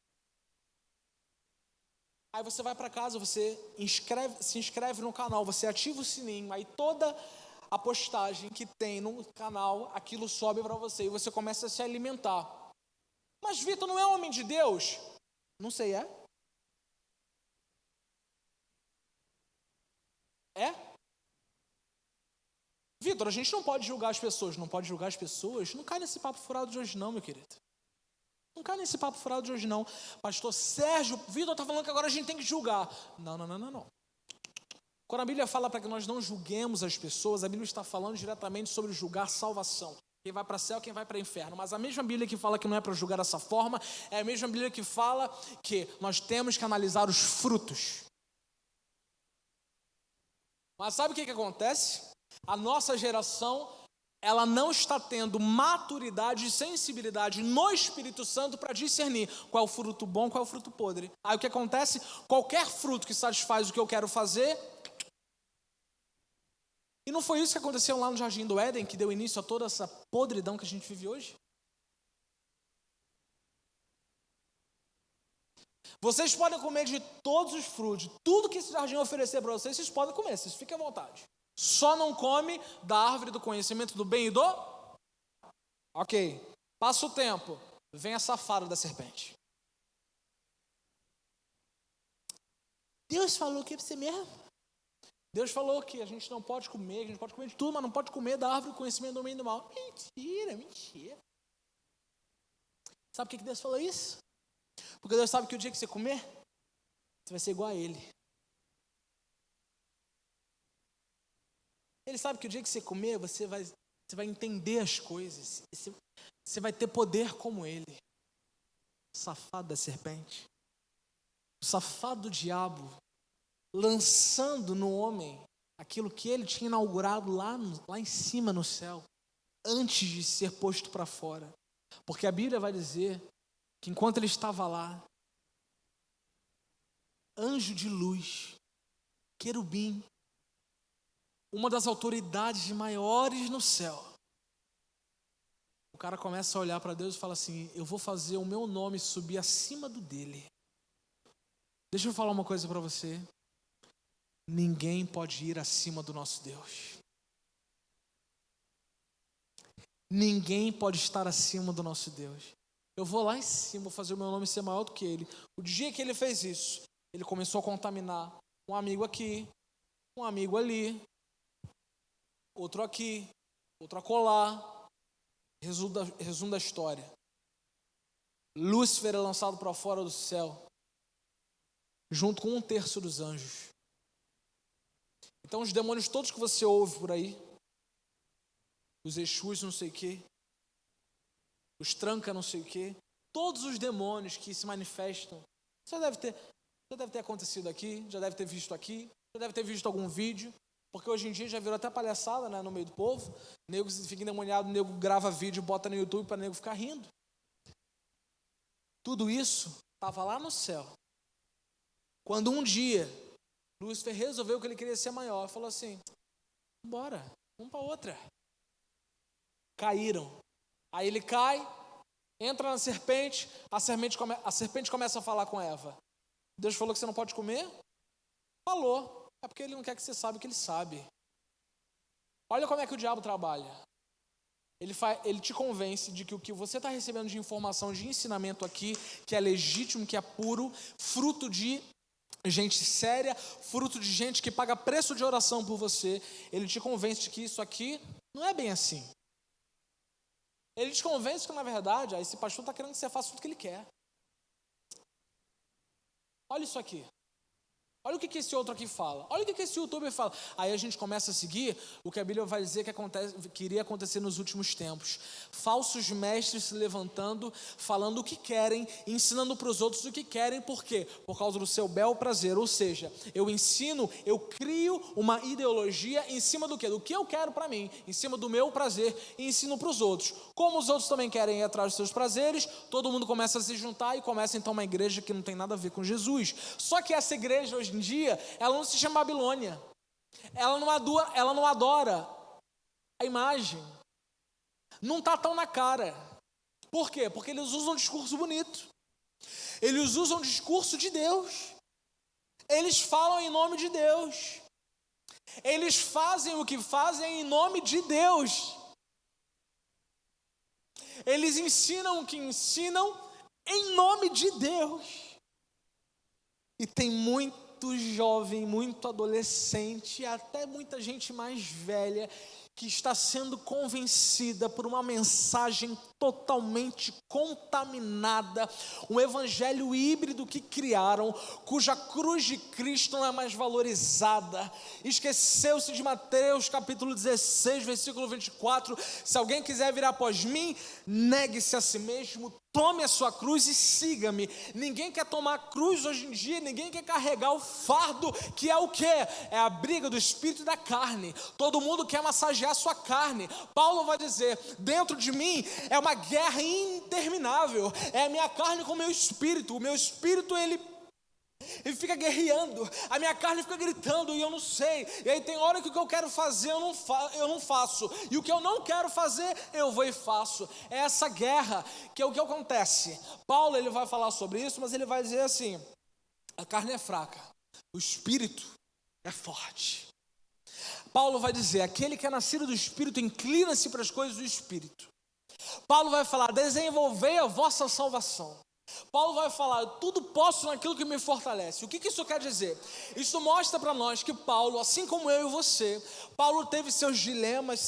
Aí você vai para casa, você se inscreve no canal, você ativa o sininho, aí toda a postagem que tem no canal, aquilo sobe para você e você começa a se alimentar. Mas Vitor não é homem de Deus? Não sei, é? É? Vitor, a gente não pode julgar as pessoas, não pode julgar as pessoas? Não cai nesse papo furado de hoje não, meu querido. Não cai nesse papo furado de hoje não. Pastor Sérgio, Vitor está falando que agora a gente tem que julgar. Não. Quando a Bíblia fala para que nós não julguemos as pessoas, a Bíblia está falando diretamente sobre julgar salvação. Quem vai para o céu, quem vai para o inferno. Mas a mesma Bíblia que fala que não é para julgar dessa forma, é a mesma Bíblia que fala que nós temos que analisar os frutos. Mas sabe o que acontece? A nossa geração, ela não está tendo maturidade e sensibilidade no Espírito Santo para discernir qual é o fruto bom, qual é o fruto podre. Aí o que acontece? Qualquer fruto que satisfaz o que eu quero fazer. E não foi isso que aconteceu lá no Jardim do Éden, que deu início a toda essa podridão que a gente vive hoje? Vocês podem comer de todos os frutos, tudo que esse jardim oferecer para vocês, vocês podem comer, vocês fiquem à vontade. Só não come da árvore do conhecimento do bem e do... Ok, passa o tempo, vem a safada da serpente. Deus falou que é para você mesmo. Deus falou que a gente não pode comer, a gente pode comer de tudo, mas não pode comer da árvore do conhecimento do bem e do mal. Mentira. Sabe por que Deus falou isso? Porque Deus sabe que o dia que você comer, você vai ser igual a Ele. Ele sabe que o dia que você comer, você vai entender as coisas. Você vai ter poder como Ele. O safado da serpente. O safado do diabo. Lançando no homem aquilo que ele tinha inaugurado lá em cima no céu. Antes de ser posto para fora. Porque a Bíblia vai dizer que enquanto ele estava lá, anjo de luz, querubim, uma das autoridades maiores no céu, o cara começa a olhar para Deus e fala assim, eu vou fazer o meu nome subir acima do dele. Deixa eu falar uma coisa para você. Ninguém pode ir acima do nosso Deus. Ninguém pode estar acima do nosso Deus. Eu vou lá em cima, vou fazer o meu nome ser maior do que ele. O dia que ele fez isso, ele começou a contaminar um amigo aqui, um amigo ali, outro aqui, outro acolá. Resumo da história. Lúcifer é lançado para fora do céu, junto com 1/3 dos anjos. Então os demônios todos que você ouve por aí, os Exus não sei o quê, os tranca não sei o quê, todos os demônios que se manifestam, já deve ter acontecido aqui, já deve ter visto aqui, já deve ter visto algum vídeo, porque hoje em dia já virou até palhaçada, né, no meio do povo. O nego fica endemoniado, o nego grava vídeo e bota no YouTube para o nego ficar rindo. Tudo isso estava lá no céu. Quando um dia Lúcifer resolveu que ele queria ser maior, falou assim: bora, vamos para outra. Caíram. Aí ele cai, entra na serpente, a serpente começa a falar com Eva. Deus falou que você não pode comer? Falou. É porque ele não quer que você saiba o que ele sabe. Olha como é que o diabo trabalha. Ele te convence de que o que você está recebendo de informação, de ensinamento aqui, que é legítimo, que é puro, fruto de gente séria, fruto de gente que paga preço de oração por você, ele te convence de que isso aqui não é bem assim. Ele te convence que, na verdade, esse pastor está querendo que você faça tudo o que ele quer. Olha isso aqui. Olha o que esse outro aqui fala. Olha o que esse youtuber fala. Aí a gente começa a seguir o que a Bíblia vai dizer que iria acontecer nos últimos tempos. Falsos mestres se levantando, falando o que querem, ensinando para os outros o que querem. Por quê? Por causa do seu bel prazer. Ou seja, eu ensino, eu crio uma ideologia em cima do quê? Do que eu quero para mim, em cima do meu prazer, e ensino para os outros. Como os outros também querem ir atrás dos seus prazeres, todo mundo começa a se juntar e começa então uma igreja que não tem nada a ver com Jesus. Só que essa igreja hoje em dia, ela não se chama Babilônia, ela não adora a imagem, não está tão na cara. Por quê? Porque eles usam um discurso bonito, eles usam um discurso de Deus, eles falam em nome de Deus, eles fazem o que fazem em nome de Deus, eles ensinam o que ensinam em nome de Deus. E tem muito jovem, muito adolescente, até muita gente mais velha que está sendo convencida por uma mensagem totalmente contaminada, um evangelho híbrido que criaram, cuja cruz de Cristo não é mais valorizada. Esqueceu-se de Mateus capítulo 16, versículo 24, se alguém quiser vir após mim, negue-se a si mesmo, tome a sua cruz e siga-me. Ninguém quer tomar a cruz hoje em dia, ninguém quer carregar o fardo, que é o quê? É a briga do espírito e da carne. Todo mundo quer massagear a sua carne. Paulo vai dizer, dentro de mim é uma guerra interminável, é a minha carne com o meu espírito ele fica guerreando, a minha carne fica gritando e eu não sei, e aí tem hora que o que eu quero fazer eu não faço, e o que eu não quero fazer eu vou e faço. É essa guerra que é o que acontece. Paulo ele vai falar sobre isso, mas ele vai dizer assim, a carne é fraca, o espírito é forte. Paulo vai dizer, aquele que é nascido do espírito inclina-se para as coisas do espírito. Paulo vai falar, desenvolvei a vossa salvação. Paulo vai falar, tudo posso naquilo que me fortalece. O que isso quer dizer? Isso mostra para nós que Paulo, assim como eu e você, Paulo teve seus dilemas,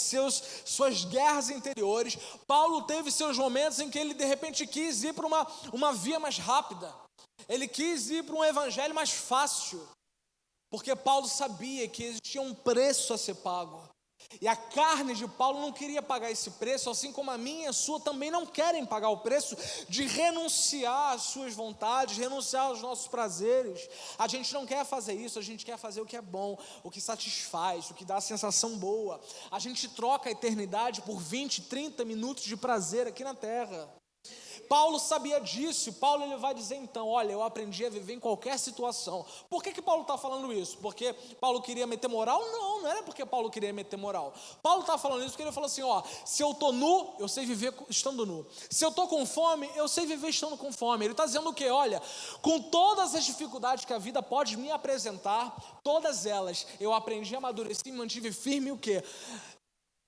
suas guerras interiores. Paulo teve seus momentos em que ele de repente quis ir para uma via mais rápida. Ele quis ir para um evangelho mais fácil, porque Paulo sabia que existia um preço a ser pago. E a carne de Paulo não queria pagar esse preço, assim como a minha e a sua também não querem pagar o preço de renunciar às suas vontades, renunciar aos nossos prazeres. A gente não quer fazer isso, a gente quer fazer o que é bom, o que satisfaz, o que dá a sensação boa. A gente troca a eternidade por 20, 30 minutos de prazer aqui na terra. Paulo sabia disso. Paulo ele vai dizer então, olha, eu aprendi a viver em qualquer situação. Por que Paulo está falando isso? Porque Paulo queria meter moral? Não era porque Paulo queria meter moral. Paulo está falando isso porque ele falou assim, se eu estou nu, eu sei viver estando nu. Se eu estou com fome, eu sei viver estando com fome. Ele está dizendo o quê? Olha, com todas as dificuldades que a vida pode me apresentar, todas elas, eu aprendi a amadurecer e mantive firme o quê?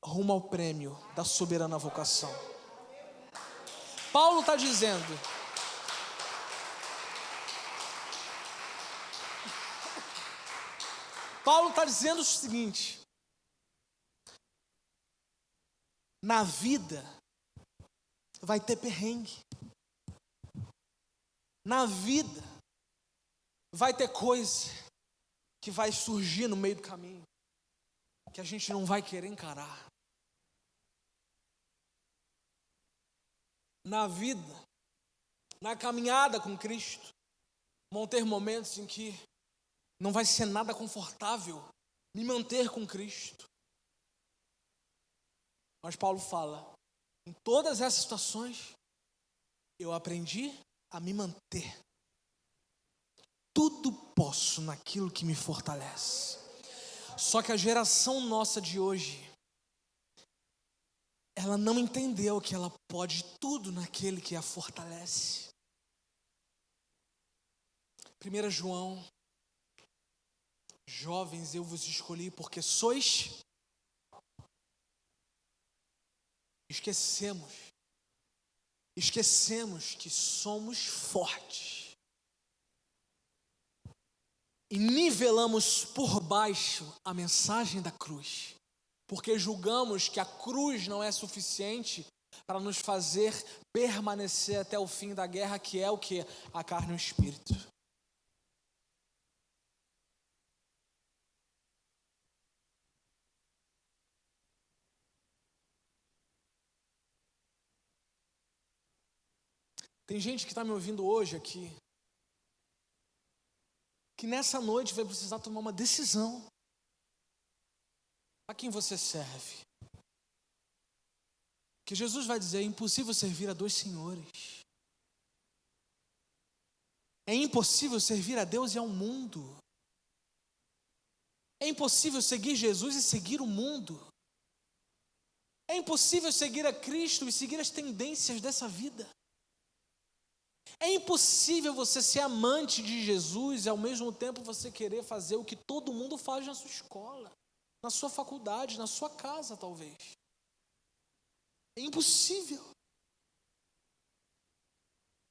Rumo ao prêmio da soberana vocação. Paulo está dizendo, Paulo está dizendo o seguinte: na vida vai ter perrengue. Na vida vai ter coisa que vai surgir no meio do caminho, que a gente não vai querer encarar. Na vida, na caminhada com Cristo, vão ter momentos em que não vai ser nada confortável me manter com Cristo. Mas Paulo fala, em todas essas situações, eu aprendi a me manter. Tudo posso naquilo que me fortalece. Só que a geração nossa de hoje, ela não entendeu que ela pode tudo naquele que a fortalece. 1 João, jovens, eu vos escolhi porque sois. Esquecemos que somos fortes. E nivelamos por baixo a mensagem da cruz, porque julgamos que a cruz não é suficiente para nos fazer permanecer até o fim da guerra, que é o que? A carne e o espírito. Tem gente que está me ouvindo hoje aqui, que nessa noite vai precisar tomar uma decisão. A quem você serve? Que Jesus vai dizer, é impossível servir a dois senhores. É impossível servir a Deus e ao mundo. É impossível seguir Jesus e seguir o mundo. É impossível seguir a Cristo e seguir as tendências dessa vida. É impossível você ser amante de Jesus e ao mesmo tempo você querer fazer o que todo mundo faz na sua escola, na sua faculdade, na sua casa talvez. É impossível.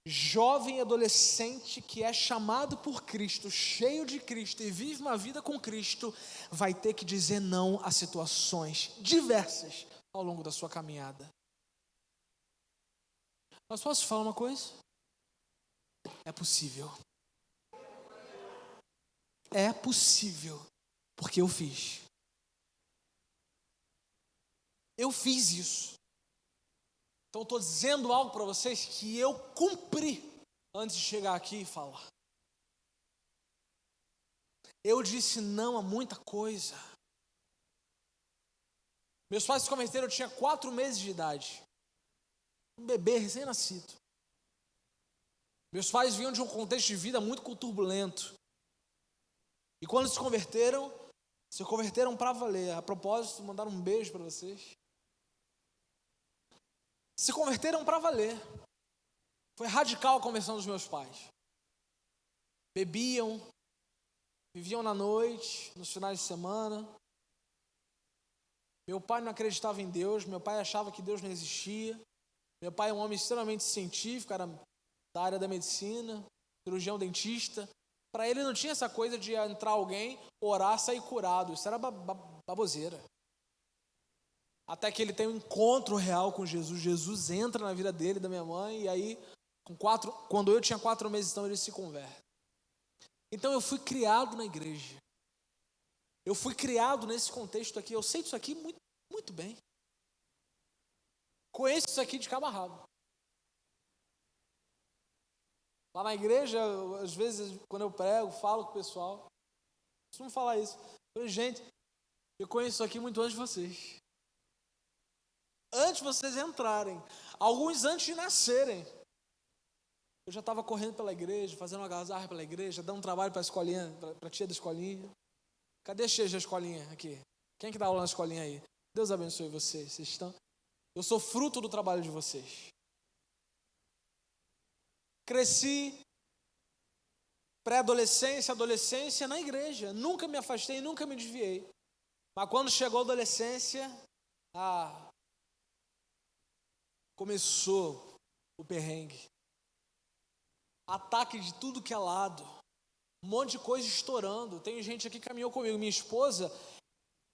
Jovem adolescente que é chamado por Cristo, cheio de Cristo e vive uma vida com Cristo, vai ter que dizer não a situações diversas ao longo da sua caminhada. Mas posso falar uma coisa? É possível. É possível, porque eu fiz. Eu fiz isso. Então estou dizendo algo para vocês que eu cumpri antes de chegar aqui e falar. Eu disse não a muita coisa. Meus pais se converteram, eu tinha 4 meses de idade. Um bebê recém-nascido. Meus pais vinham de um contexto de vida muito turbulento. E quando se converteram para valer. A propósito, mandaram um beijo para vocês. Se converteram para valer. Foi radical a conversão dos meus pais. Bebiam, viviam na noite, nos finais de semana. Meu pai não acreditava em Deus, meu pai achava que Deus não existia. Meu pai é um homem extremamente científico, era da área da medicina, cirurgião dentista. Para ele não tinha essa coisa de entrar alguém, orar, sair curado. Isso era baboseira. Até que ele tem um encontro real com Jesus. Jesus entra na vida dele, da minha mãe, e aí, quando eu tinha 4 meses, então ele se converte. Então eu fui criado na igreja. Eu fui criado nesse contexto aqui. Eu sei disso aqui muito, muito bem. Conheço isso aqui de cabo a rabo. Lá na igreja, às vezes, quando eu prego, falo com o pessoal. Costumo falar isso. Eu falei, gente, eu conheço isso aqui muito antes de vocês. Antes de vocês entrarem. Alguns antes de nascerem. Eu já estava correndo pela igreja, fazendo uma algazarra pela igreja, dando um trabalho para a escolinha, para a tia da escolinha. Cadê a tia da escolinha aqui? Quem que dá aula na escolinha aí? Deus abençoe vocês. Vocês estão... Eu sou fruto do trabalho de vocês. Cresci, pré-adolescência, adolescência na igreja. Nunca me afastei, nunca me desviei. Mas quando chegou a adolescência, começou o perrengue. Ataque de tudo que é lado. um monte de coisa estourando. Tem gente aqui que caminhou comigo. Minha esposa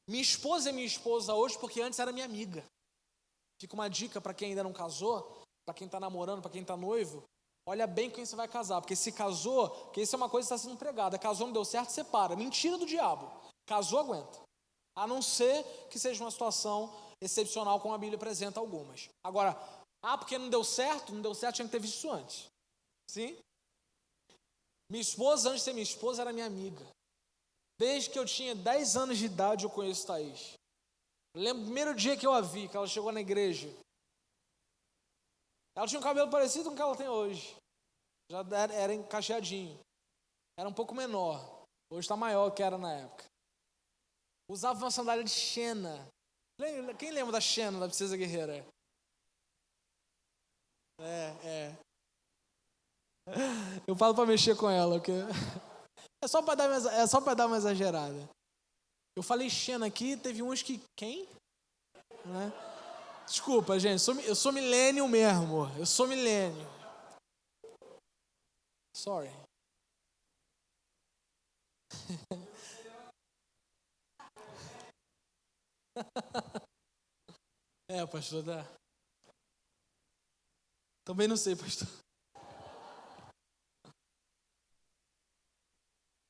é minha esposa hoje porque antes era minha amiga. Fica uma dica para quem ainda não casou, para quem está namorando, para quem está noivo. Olha bem com quem você vai casar, porque se casou, porque isso é uma coisa que está sendo pregada. Casou, não deu certo, separa. Mentira do diabo. Casou, aguenta. A não ser que seja uma situação excepcional, como a Bíblia apresenta algumas. Agora, porque não deu certo, tinha que ter visto isso antes. Sim? Minha esposa, antes de ser minha esposa, era minha amiga. Desde que eu tinha 10 anos de idade, eu conheço Thaís. Eu lembro do primeiro dia que eu a vi, que ela chegou na igreja. Ela tinha um cabelo parecido com o que ela tem hoje. Já era encaixadinho. Era um pouco menor. Hoje está maior que era na época. Usava uma sandália de Xena. Quem lembra da Xena, da Princesa Guerreira? Eu falo para mexer com ela, porque é só para dar uma exagerada. Eu falei Xena aqui, teve uns que quem? Né? Desculpa, gente, eu sou millennial mesmo. Eu sou millennial. Sorry. Pastor, dá. Também não sei, pastor.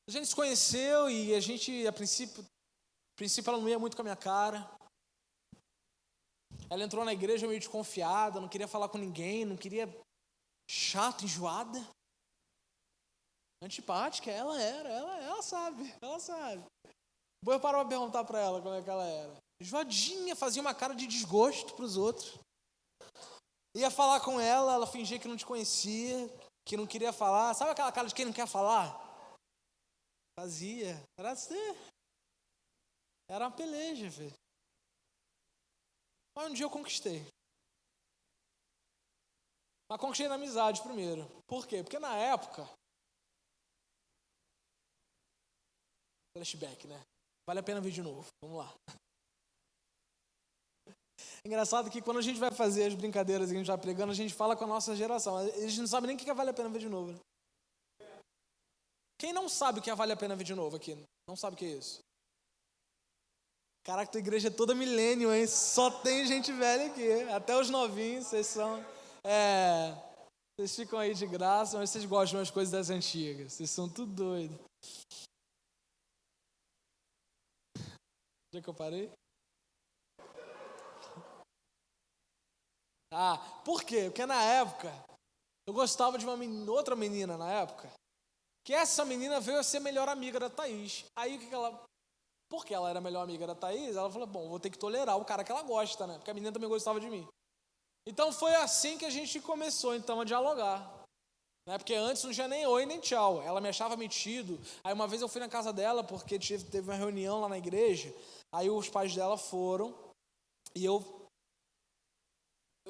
A gente se conheceu e a princípio ela não ia muito com a minha cara. Ela entrou na igreja meio desconfiada, não queria falar com ninguém, não queria... Chata, enjoada. Antipática, ela sabe. Depois eu paro pra perguntar pra ela como é que ela era. Enjoadinha, fazia uma cara de desgosto pros outros. Ia falar com ela fingia que não te conhecia, que não queria falar. Sabe aquela cara de quem não quer falar? Fazia. Era assim. Era uma peleja, filho. Mas um dia eu conquistei. Mas conquistei na amizade primeiro. Por quê? Porque na época... Flashback, né? Vale a pena ver de novo. Vamos lá. Engraçado que quando a gente vai fazer as brincadeiras que a gente vai pregando, a gente fala com a nossa geração. Eles não sabem nem o que vale a pena ver de novo, né? Quem não sabe o que vale a pena ver de novo aqui? Não sabe o que é isso? Caraca, tua igreja é toda milênio, hein? Só tem gente velha aqui. Até os novinhos, vocês são... Vocês ficam aí de graça, mas vocês gostam das coisas das antigas. Vocês são tudo doidos. Onde é que eu parei? Por quê? Porque na época, eu gostava de outra menina na época, que essa menina veio a ser melhor amiga da Thaís. Aí o que ela... Porque ela era a melhor amiga da Thaís, ela falou, bom, vou ter que tolerar o cara que ela gosta, né? Porque a menina também gostava de mim. Então foi assim que a gente começou, então, a dialogar. Né? Porque antes não tinha nem oi, nem tchau. Ela me achava metido. Aí uma vez eu fui na casa dela, porque teve uma reunião lá na igreja. Aí os pais dela foram, e eu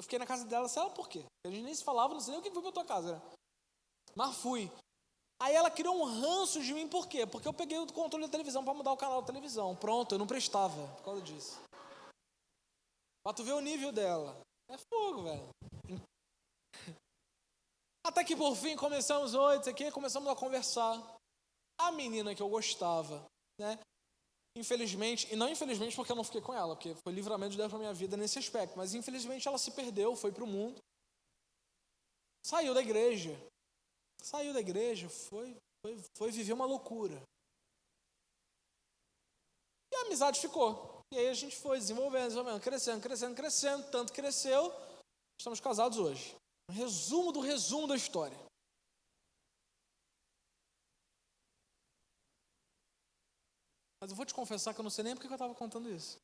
fiquei na casa dela, sei lá por quê. A gente nem se falava, não sei nem o que foi pra tua casa, né? Mas fui. Aí ela criou um ranço de mim, por quê? Porque eu peguei o controle da televisão para mudar o canal da televisão. Pronto, eu não prestava por causa disso. Pra tu ver o nível dela. É fogo, velho. Até que por fim começamos começamos a conversar. A menina que eu gostava, né? Infelizmente, e não infelizmente porque eu não fiquei com ela, porque foi livramento de Deus pra minha vida nesse aspecto, mas infelizmente ela se perdeu, foi pro mundo. Saiu da igreja, foi viver uma loucura. E a amizade ficou. E aí a gente foi desenvolvendo, crescendo, tanto cresceu, estamos casados hoje. Um resumo do resumo da história. Mas eu vou te confessar que eu não sei nem porque eu estava contando isso.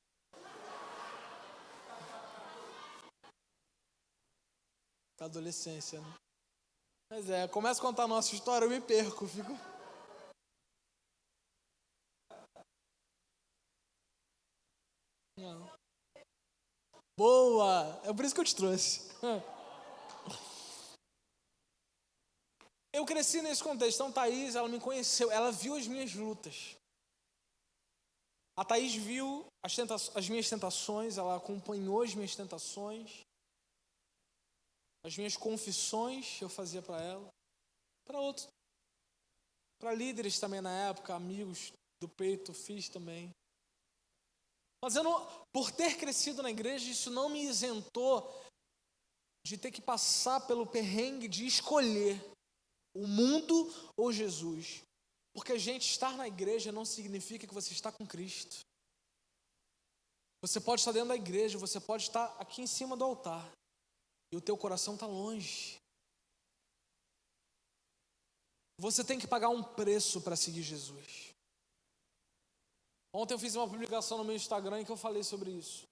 Da adolescência, né? Mas começo a contar a nossa história, eu me perco, fico... Não. Boa! É por isso que eu te trouxe. Eu cresci nesse contexto. Então, Thaís, ela me conheceu, ela viu as minhas lutas. A Thaís viu as minhas tentações, ela acompanhou as minhas tentações. As minhas confissões eu fazia para ela, para outros. para líderes também na época, amigos do peito, fiz também. Mas por ter crescido na igreja, isso não me isentou de ter que passar pelo perrengue de escolher o mundo ou Jesus. Porque, gente, estar na igreja não significa que você está com Cristo. Você pode estar dentro da igreja, você pode estar aqui em cima do altar, e o teu coração está longe. Você tem que pagar um preço para seguir Jesus. Ontem eu fiz uma publicação no meu Instagram em que eu falei sobre isso.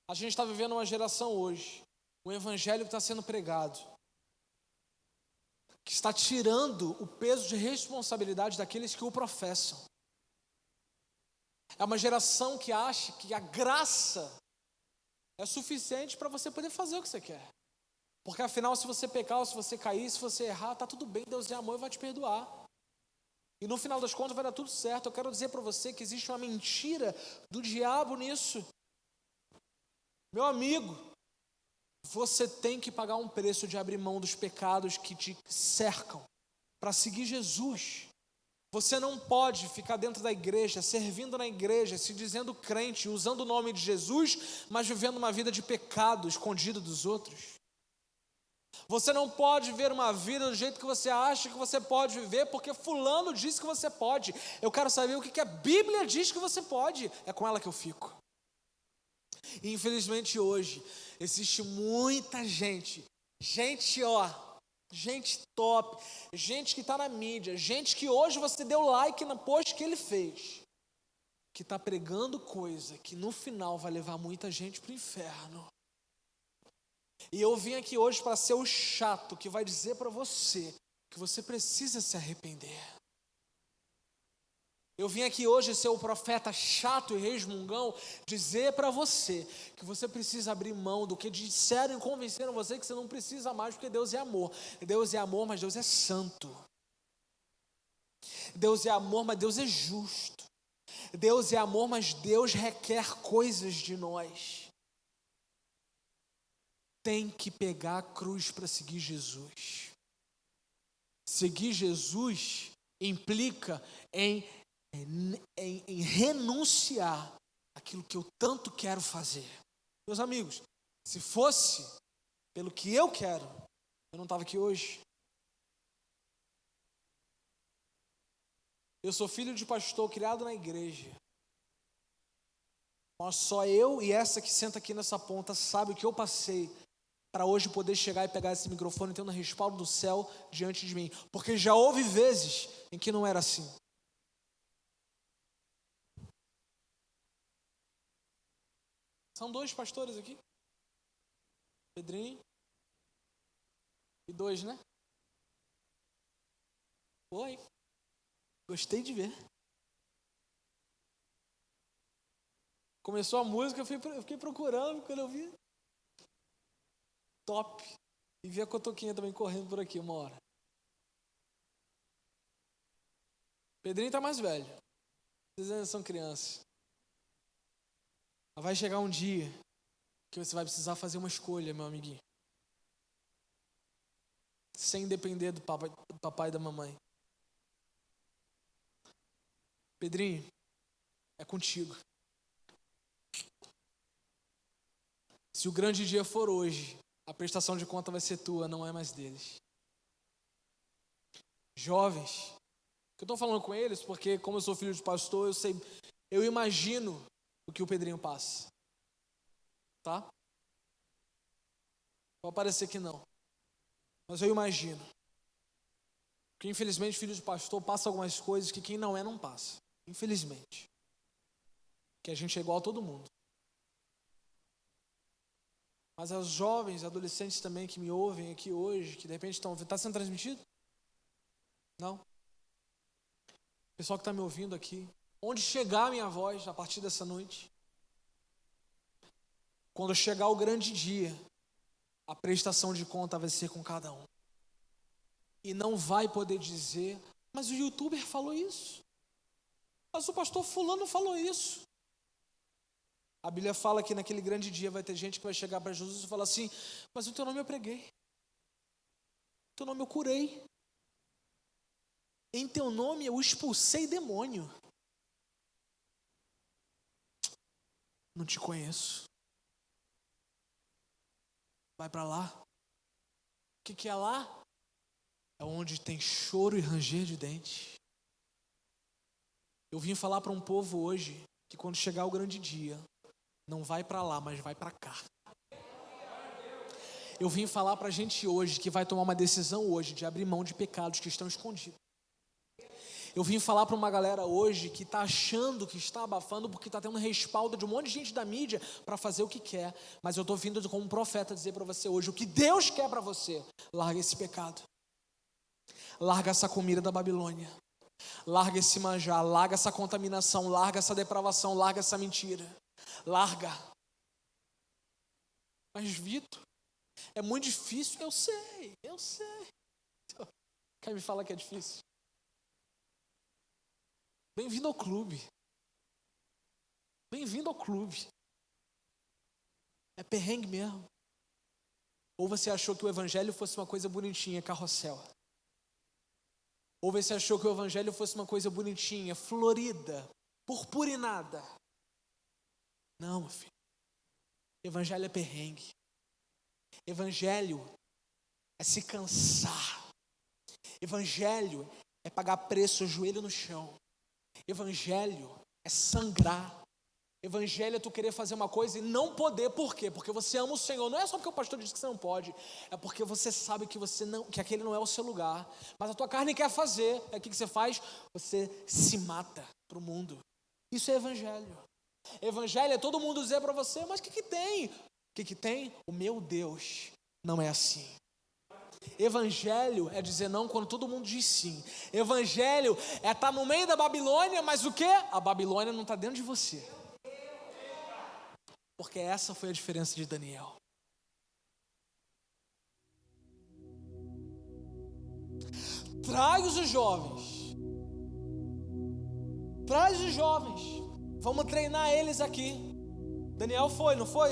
A gente está vivendo uma geração hoje, um evangelho que está sendo pregado, que está tirando o peso de responsabilidade daqueles que o professam. É uma geração que acha que a graça é suficiente para você poder fazer o que você quer. Porque afinal, se você pecar, ou se você cair, se você errar, está tudo bem, Deus é amor e vai te perdoar. E no final das contas vai dar tudo certo. Eu quero dizer para você que existe uma mentira do diabo nisso. Meu amigo, você tem que pagar um preço de abrir mão dos pecados que te cercam para seguir Jesus. Você não pode ficar dentro da igreja, servindo na igreja, se dizendo crente, usando o nome de Jesus, mas vivendo uma vida de pecado escondido dos outros. Você não pode viver uma vida do jeito que você acha que você pode viver, porque fulano disse que você pode. Eu quero saber o que a Bíblia diz que você pode. É com ela que eu fico. E infelizmente hoje, existe muita gente top, gente que está na mídia, gente que hoje você deu like no post que ele fez, que está pregando coisa que no final vai levar muita gente para o inferno. E eu vim aqui hoje para ser o chato que vai dizer para você que você precisa se arrepender. Eu vim aqui hoje ser o profeta chato e resmungão, dizer para você que você precisa abrir mão do que disseram e convenceram você que você não precisa mais, porque Deus é amor. Deus é amor, mas Deus é santo. Deus é amor, mas Deus é justo. Deus é amor, mas Deus requer coisas de nós. Tem que pegar a cruz para seguir Jesus. Seguir Jesus implica em renunciar aquilo que eu tanto quero fazer. Meus amigos, se fosse pelo que eu quero, eu não estava aqui hoje. Eu sou filho de pastor, criado na igreja. Mas só eu e essa que senta aqui nessa ponta sabe o que eu passei para hoje poder chegar e pegar esse microfone tendo o respaldo do céu diante de mim. Porque já houve vezes em que não era assim. São 2 pastores aqui. Pedrinho. E 2, né? Oi. Gostei de ver. Começou a música, eu fiquei procurando, quando eu vi. Top. E vi a Cotoquinha também correndo por aqui uma hora. Pedrinho está mais velho. Vocês ainda são crianças. Mas vai chegar um dia que você vai precisar fazer uma escolha, meu amiguinho. Sem depender do papai e da mamãe. Pedrinho, é contigo. Se o grande dia for hoje, a prestação de conta vai ser tua, não é mais deles. Jovens, eu estou falando com eles porque, como eu sou filho de pastor, eu imagino o que o Pedrinho passa. Tá? Pode parecer que não, mas eu imagino. Porque infelizmente filho de pastor passa algumas coisas que quem não é não passa. Infelizmente. Que a gente é igual a todo mundo. Mas as jovens, adolescentes também que me ouvem aqui hoje, que de repente estão... Está sendo transmitido? Não? Pessoal que está me ouvindo aqui, onde chegar a minha voz a partir dessa noite? Quando chegar o grande dia, a prestação de conta vai ser com cada um. E não vai poder dizer, mas o youtuber falou isso. Mas o pastor fulano falou isso. A Bíblia fala que naquele grande dia vai ter gente que vai chegar para Jesus e falar assim, mas o teu nome eu preguei. O teu nome eu curei. Em teu nome eu expulsei demônio. Não te conheço. Vai para lá. O que é lá? É onde tem choro e ranger de dentes. Eu vim falar para um povo hoje que quando chegar o grande dia, não vai para lá, mas vai para cá. Eu vim falar para a gente hoje que vai tomar uma decisão hoje de abrir mão de pecados que estão escondidos. Eu vim falar para uma galera hoje que está achando que está abafando porque está tendo respaldo de um monte de gente da mídia para fazer o que quer. Mas eu estou vindo como um profeta dizer para você hoje o que Deus quer para você. Larga esse pecado. Larga essa comida da Babilônia. Larga esse manjar, larga essa contaminação, larga essa depravação, larga essa mentira. Larga. Mas Vitor, é muito difícil. Eu sei. Quer me falar que é difícil? Bem-vindo ao clube. Bem-vindo ao clube. É perrengue mesmo. Ou você achou que o evangelho fosse uma coisa bonitinha, carrossel. Ou você achou que o evangelho fosse uma coisa bonitinha, florida, purpurinada. Não, meu filho. Evangelho é perrengue. Evangelho é se cansar. Evangelho é pagar preço, joelho no chão. Evangelho é sangrar. Evangelho é tu querer fazer uma coisa e não poder. Por quê? Porque você ama o Senhor. Não é só porque o pastor disse que você não pode. É porque você sabe que aquele não é o seu lugar. Mas a tua carne quer fazer. Aí o que você faz? Você se mata para o mundo. Isso é evangelho. Evangelho é todo mundo dizer para você, mas o que tem? O que tem? O meu Deus não é assim. Evangelho é dizer não quando todo mundo diz sim. Evangelho é estar no meio da Babilônia, mas o quê? A Babilônia não está dentro de você. Porque essa foi a diferença de Daniel. Traz os jovens. Traz os jovens. Vamos treinar eles aqui. Daniel foi, não foi?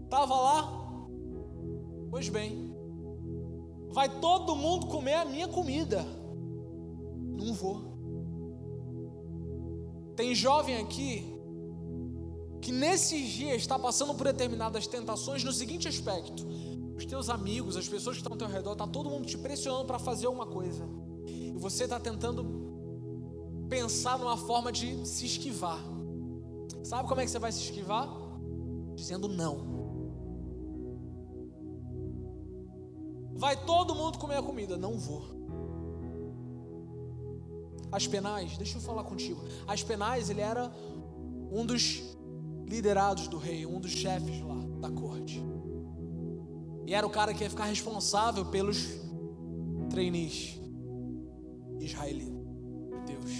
Estava lá? Pois bem. Vai todo mundo comer a minha comida. Não vou. Tem jovem aqui que nesses dias está passando por determinadas tentações no seguinte aspecto: os teus amigos, as pessoas que estão ao teu redor, está todo mundo te pressionando para fazer alguma coisa, e você está tentando pensar numa forma de se esquivar. Sabe como é que você vai se esquivar? Dizendo não. Vai todo mundo comer a comida. Não vou. Aspenaz, deixa eu falar contigo. Aspenaz, ele era um dos liderados do rei, um dos chefes lá da corte. E era o cara que ia ficar responsável pelos trainees israelitas. Deus.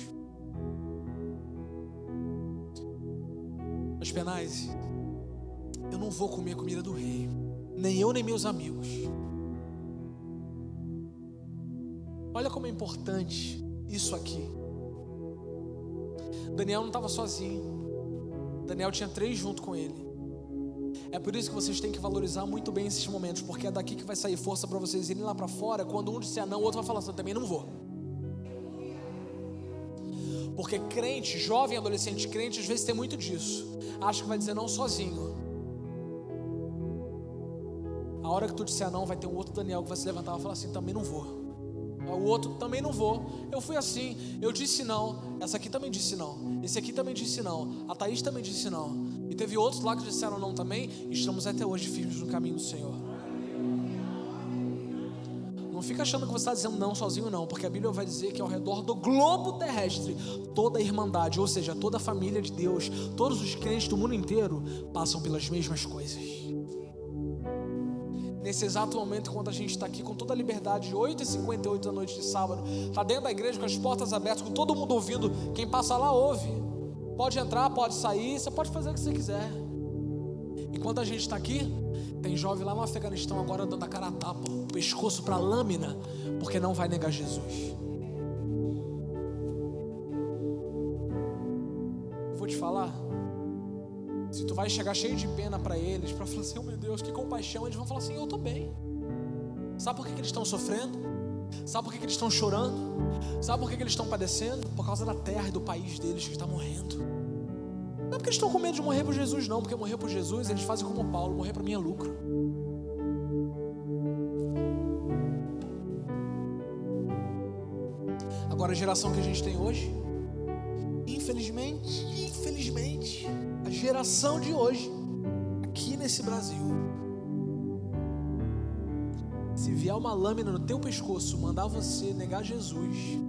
Aspenaz, eu não vou comer a comida do rei. Nem eu, nem meus amigos. Olha como é importante isso aqui. Daniel não estava sozinho. Daniel tinha 3 junto com ele. É por isso que vocês têm que valorizar muito bem esses momentos, porque é daqui que vai sair força para vocês irem lá para fora. Quando um disser não, o outro vai falar assim: eu também não vou. Porque crente, jovem, adolescente, crente, às vezes tem muito disso. Acha que vai dizer não sozinho. A hora que tu disser não, vai ter um outro Daniel que vai se levantar e vai falar assim: também não vou. O outro também não vou. Eu fui assim, eu disse não. Essa aqui também disse não. Esse aqui também disse não. A Thaís também disse não. E teve outros lá que disseram não também. E estamos até hoje firmes no caminho do Senhor. Não fica achando que você está dizendo não sozinho, não. Porque a Bíblia vai dizer que ao redor do globo terrestre, toda a irmandade, ou seja, toda a família de Deus, todos os crentes do mundo inteiro passam pelas mesmas coisas. Nesse exato momento, quando a gente está aqui com toda a liberdade, 8h58 da noite de sábado, está dentro da igreja com as portas abertas, com todo mundo ouvindo. Quem passa lá ouve. Pode entrar, pode sair, você pode fazer o que você quiser. Enquanto a gente está aqui, tem jovem lá no Afeganistão agora dando a cara a tapa, o pescoço para a lâmina, porque não vai negar Jesus. Vou te falar. Se tu vai chegar cheio de pena para eles, para falar assim: oh meu Deus, que compaixão, eles vão falar assim: eu estou bem. Sabe por que eles estão sofrendo? Sabe por que eles estão chorando? Sabe por que eles estão padecendo? Por causa da terra e do país deles que está morrendo. Não é porque eles estão com medo de morrer por Jesus, não. Porque morrer por Jesus, eles fazem como Paulo: morrer para mim é lucro. Agora, a geração que a gente tem hoje, infelizmente, a geração de hoje, aqui nesse Brasil, se vier uma lâmina no teu pescoço, mandar você negar Jesus,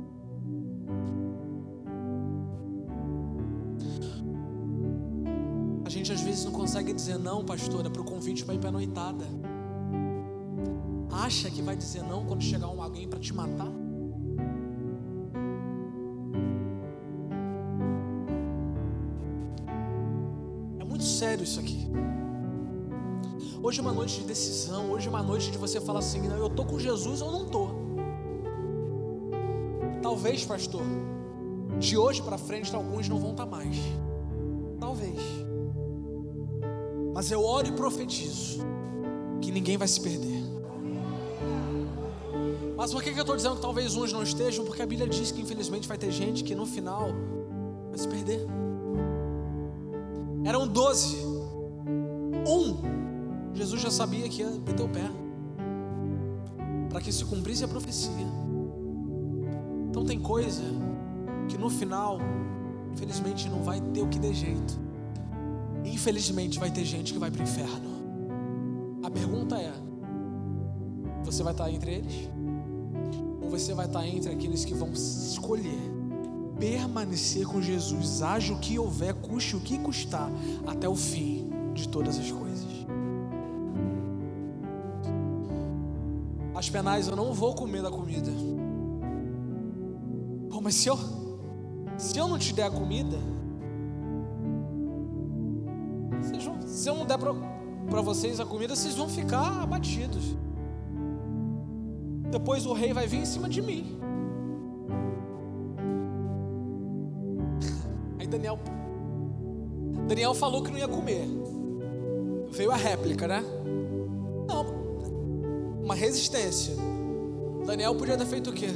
a gente às vezes não consegue dizer não, pastora, para o convite para ir para a noitada. Acha que vai dizer não quando chegar alguém para te matar? É muito sério isso aqui. Hoje é uma noite de decisão. Hoje é uma noite de você falar assim: não, eu estou com Jesus ou não estou. Talvez, pastor, de hoje para frente alguns não vão estar mais. Talvez. Mas eu oro e profetizo que ninguém vai se perder. Mas por que eu estou dizendo que talvez uns não estejam? Porque a Bíblia diz que infelizmente vai ter gente que no final vai se perder. Eram 12. Jesus já sabia que ia meter o pé, para que se cumprisse a profecia. Então tem coisa que no final, infelizmente, não vai ter o que dê jeito. Infelizmente vai ter gente que vai para o inferno. A pergunta é: você vai estar entre eles? Ou você vai estar entre aqueles que vão escolher permanecer com Jesus, haja o que houver, custe o que custar, até o fim de todas as coisas? As penais, eu não vou comer da comida. Pô, mas se eu não te der a comida, se eu não der para vocês a comida, vocês vão ficar abatidos. Depois o rei vai vir em cima de mim. Aí Daniel falou que não ia comer. Veio a réplica, né? Não, uma resistência. Daniel podia ter feito o quê?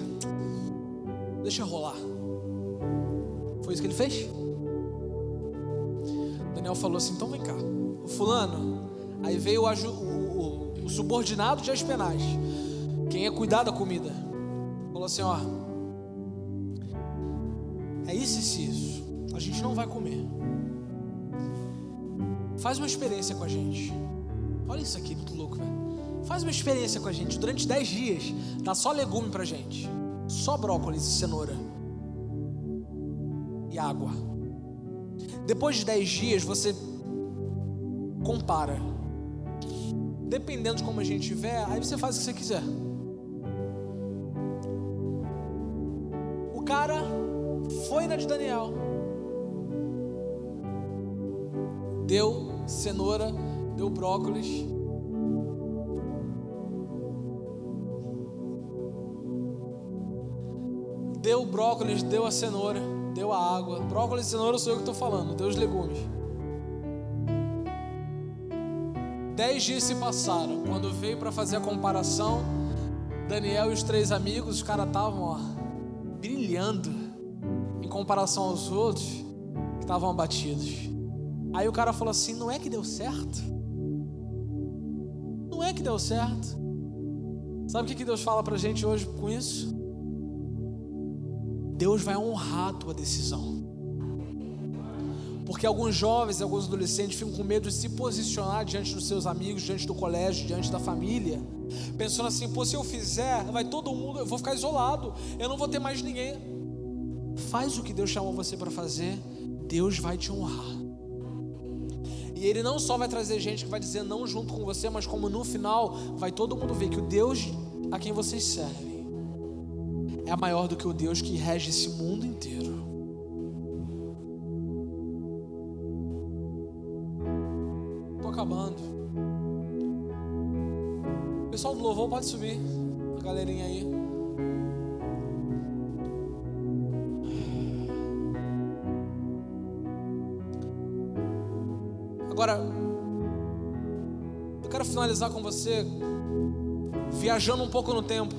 Deixa rolar. Foi isso que ele fez? Daniel falou assim: então vem cá, o fulano. Aí veio o subordinado de Aspenaz, quem ia cuidar da comida, falou assim: ó, é isso e isso, a gente não vai comer. Faz uma experiência com a gente. Olha isso aqui, muito louco, velho. Faz uma experiência com a gente. Durante 10 dias, dá só legume pra gente. Só brócolis e cenoura. E água. Depois de 10 dias, você compara. Dependendo de como a gente tiver, aí você faz o que você quiser. O cara foi na de Daniel. Deu cenoura, deu brócolis. Deu brócolis, deu a cenoura, deu a água. Brócolis e cenoura sou eu que estou falando, deu os legumes. 10 dias se passaram. Quando veio para fazer a comparação, Daniel e os 3 amigos, os caras estavam brilhando em comparação aos outros que estavam abatidos. Aí o cara falou assim: não é que deu certo? Não é que deu certo? Sabe o que Deus fala pra gente hoje com isso? Deus vai honrar a tua decisão. Porque alguns jovens, alguns adolescentes ficam com medo de se posicionar diante dos seus amigos, diante do colégio, diante da família, pensando assim: pô, se eu fizer, vai todo mundo, eu vou ficar isolado, eu não vou ter mais ninguém. Faz o que Deus chamou você para fazer, Deus vai te honrar. E Ele não só vai trazer gente que vai dizer não junto com você, mas como no final vai todo mundo ver que o Deus a quem vocês servem é maior do que o Deus que rege esse mundo inteiro. Estou acabando. O pessoal do louvor pode subir. A galerinha aí. Agora, eu quero finalizar com você viajando um pouco no tempo.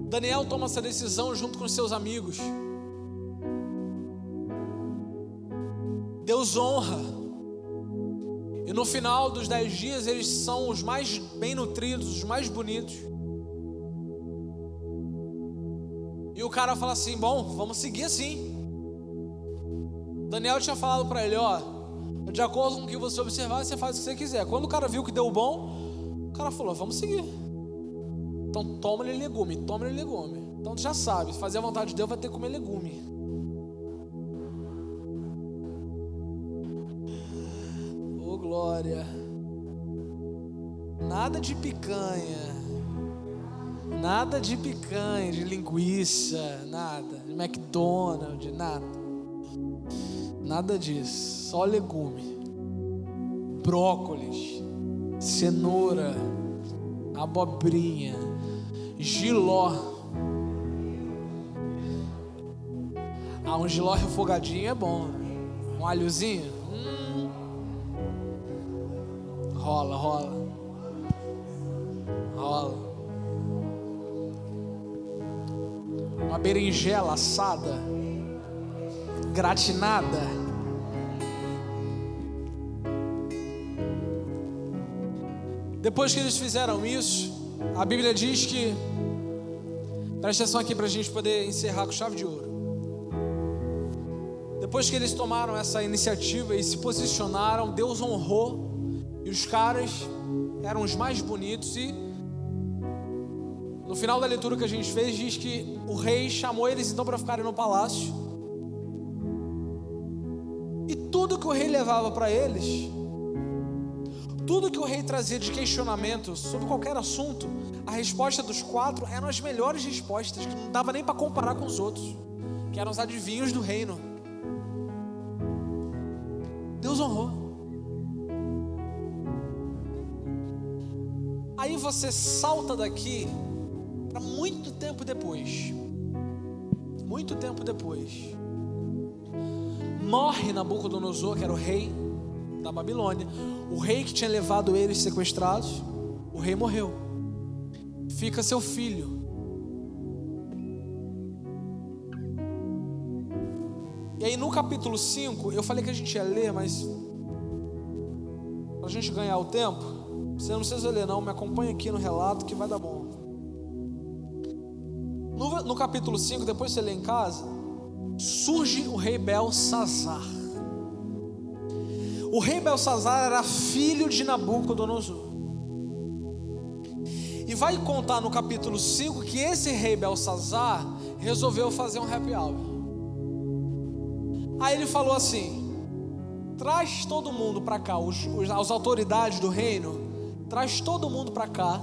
Daniel toma essa decisão junto com os seus amigos. Deus honra. E no final dos 10 dias eles são os mais bem nutridos, os mais bonitos. E o cara fala assim: bom, vamos seguir assim. Daniel tinha falado para ele: ó, de acordo com o que você observar, você faz o que você quiser. Quando o cara viu que deu bom, o cara falou: vamos seguir. Então toma-lhe legume, toma-lhe legume. Então tu já sabe, se fazer a vontade de Deus, vai ter que comer legume. Ô glória. Nada de picanha. Nada de picanha, de linguiça, nada. De McDonald's, nada. Nada disso. Só legume. Brócolis, cenoura, abobrinha, jiló. Um jiló refogadinho é bom. Um alhozinho. Rola, rola. Rola. Uma berinjela assada, gratinada. Depois que eles fizeram isso, a Bíblia diz que, presta atenção aqui para a gente poder encerrar com chave de ouro. Depois que eles tomaram essa iniciativa e se posicionaram, Deus honrou, e os caras eram os mais bonitos. E no final da leitura que a gente fez, diz que o rei chamou eles então para ficarem no palácio. E tudo que o rei levava para eles, tudo que o rei trazia de questionamento sobre qualquer assunto, a resposta dos 4 eram as melhores respostas, que não dava nem para comparar com os outros, que eram os adivinhos do reino. Deus honrou. Aí você salta daqui para muito tempo depois. Muito tempo depois. Morre Nabucodonosor, que era o rei da Babilônia. O rei que tinha levado eles sequestrados, o rei morreu. Fica seu filho. E aí no capítulo 5, eu falei que a gente ia ler, mas pra gente ganhar o tempo, você não precisa ler não, me acompanha aqui no relato que vai dar bom. No capítulo 5, depois você lê em casa, surge o rei Belsazar. O rei Belsazar era filho de Nabucodonosor. E vai contar no capítulo 5 que esse rei Belsazar resolveu fazer um happy hour. Aí ele falou assim: traz todo mundo para cá, as autoridades do reino, traz todo mundo para cá,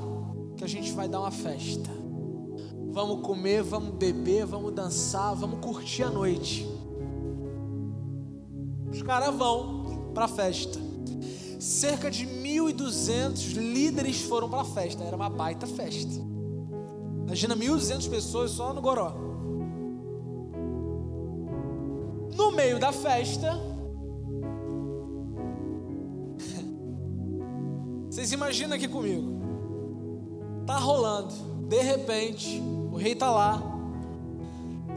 que a gente vai dar uma festa. Vamos comer, vamos beber, vamos dançar, vamos curtir a noite. Os caras vão para a festa. Cerca de 1.200 líderes foram para a festa. Era uma baita festa. Imagina 1.200 pessoas só no goró. No meio da festa, vocês imaginam aqui comigo, tá rolando, de repente, o rei tá lá,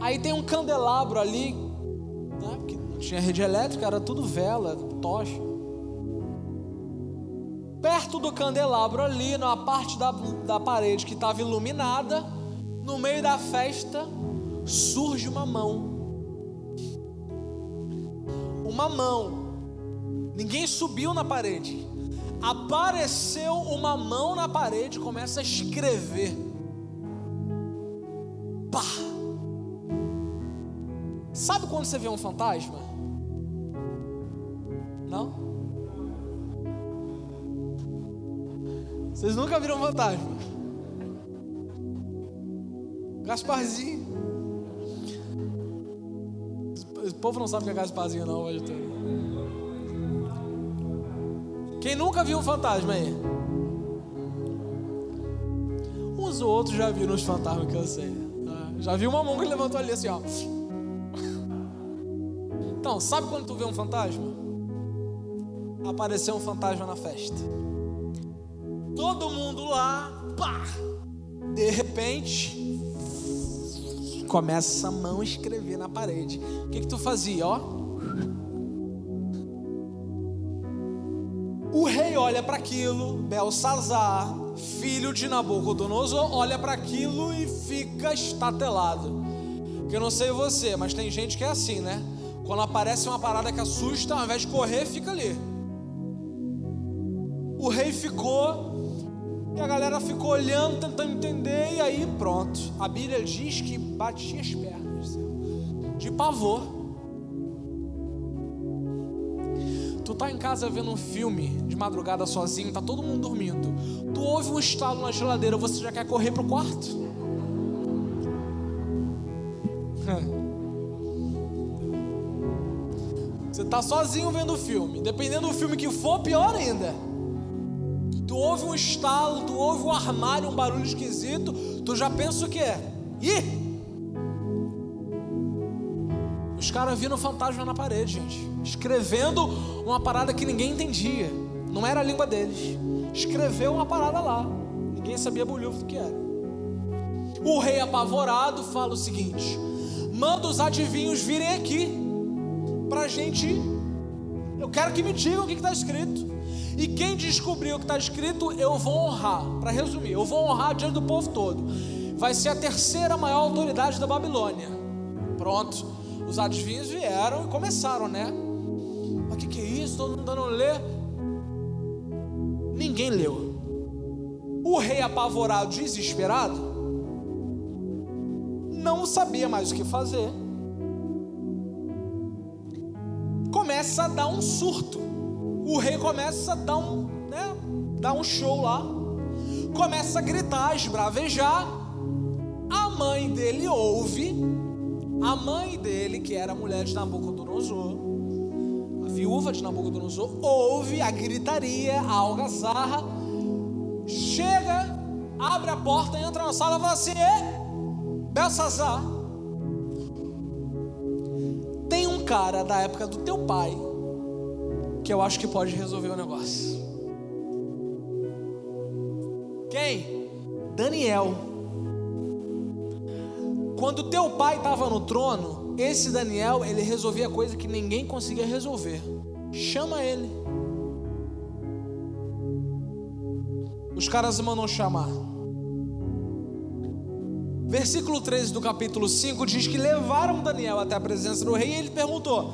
aí tem um candelabro ali, né, porque não tinha rede elétrica, era tudo vela, tocha. Perto do candelabro ali, na parte da parede que estava iluminada, no meio da festa, surge uma mão. Uma mão, ninguém subiu na parede, apareceu uma mão na parede e começa a escrever. Pá! Sabe quando você vê um fantasma? Não? Vocês nunca viram um fantasma? Gasparzinho. O povo não sabe o que é Gasparzinho não, hoje todo. Quem nunca viu um fantasma aí? Uns ou outros já viram os fantasmas que eu sei. Já vi uma mão que levantou ali assim, ó. Então, sabe quando tu vê um fantasma? Apareceu um fantasma na festa. Todo mundo lá, pá! De repente, começa a mão a escrever na parede. O que tu fazia, ó? O rei olha para aquilo, Belsazar, filho de Nabucodonosor, olha para aquilo e fica estatelado. Porque eu não sei você, mas tem gente que é assim, né? Quando aparece uma parada que assusta, ao invés de correr, fica ali. O rei ficou, e a galera ficou olhando, tentando entender, e aí pronto. A Bíblia diz que batia as pernas, de pavor. Tu tá em casa vendo um filme de madrugada sozinho, tá todo mundo dormindo. Tu ouve um estalo na geladeira, você já quer correr pro quarto? Você tá sozinho vendo o filme, dependendo do filme que for, pior ainda. Tu ouve um estalo, tu ouve um armário, um barulho esquisito, tu já pensa o quê? Ih! Os caras viram fantasma na parede, gente, escrevendo uma parada que ninguém entendia, não era a língua deles. Escreveu uma parada lá, ninguém sabia bolhufo do que era. O rei apavorado fala o seguinte: manda os adivinhos virem aqui pra gente, eu quero que me digam o que está escrito. E quem descobrir o que está escrito, eu vou honrar. Para resumir, eu vou honrar diante do povo todo. Vai ser a terceira maior autoridade da Babilônia. Pronto, os adivinhos vieram e começaram, né? Mas o que é isso? Todo mundo dando ler. Ninguém leu. O rei apavorado, desesperado, não sabia mais o que fazer. Começa a dar um surto. O rei começa a dar um show lá. Começa a gritar, a esbravejar. A mãe dele ouve. A mãe dele, que era a mulher de Nabucodonosor, a viúva de Nabucodonosor, ouve a gritaria, a algazarra. Chega, abre a porta, entra na sala e fala assim: Belsazar, tem um cara da época do teu pai que eu acho que pode resolver o negócio. Quem? Daniel. Quando teu pai estava no trono, esse Daniel, ele resolvia coisa que ninguém conseguia resolver. Chama ele. Os caras mandam chamar. Versículo 13 do capítulo 5 diz que levaram Daniel até a presença do rei e ele perguntou: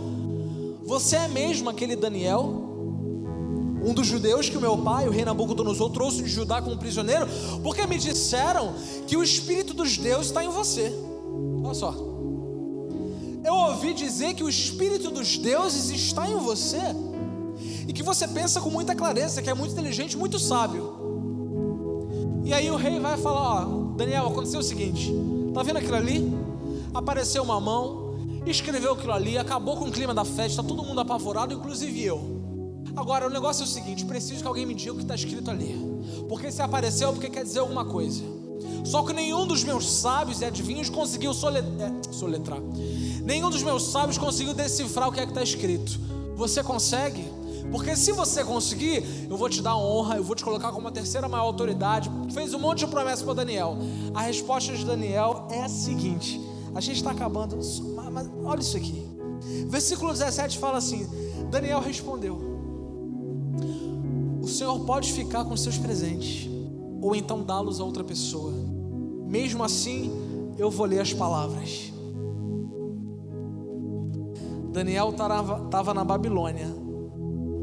você é mesmo aquele Daniel, um dos judeus que o meu pai, o rei Nabucodonosor, trouxe de Judá como prisioneiro? Porque me disseram que o Espírito dos deuses está em você. Olha só, eu ouvi dizer que o Espírito dos deuses está em você e que você pensa com muita clareza, que é muito inteligente, muito sábio. E aí o rei vai falar: ó, Daniel, aconteceu o seguinte, tá vendo aquilo ali? Apareceu uma mão, escreveu aquilo ali, acabou com o clima da festa, todo mundo apavorado, inclusive eu. Agora o negócio é o seguinte, preciso que alguém me diga o que está escrito ali, porque se apareceu é porque quer dizer alguma coisa. Só que nenhum dos meus sábios e adivinhos conseguiu soletrar. Nenhum dos meus sábios conseguiu decifrar o que é que está escrito. Você consegue? Porque se você conseguir, eu vou te dar honra, eu vou te colocar como a terceira maior autoridade. Fez um monte de promessas para Daniel. A resposta de Daniel é a seguinte: a gente está acabando, mas olha isso aqui. Versículo 17 fala assim: Daniel respondeu: o Senhor pode ficar com seus presentes, ou então dá-los a outra pessoa. Mesmo assim, eu vou ler as palavras. Daniel estava na Babilônia,